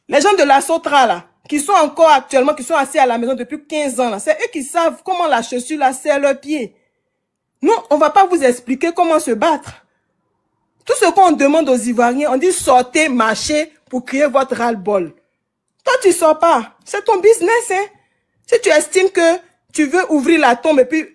Les gens de la Sotra là, qui sont encore actuellement, qui sont assis à la maison depuis 15 ans, là, c'est eux qui savent comment la chaussure là serre leurs pieds. Nous, on ne va pas vous expliquer comment se battre. Tout ce qu'on demande aux Ivoiriens, on dit sortez, marchez pour créer votre ras-le-bol. Toi, tu sors pas. C'est ton business, hein. Si tu estimes que tu veux ouvrir la tombe et puis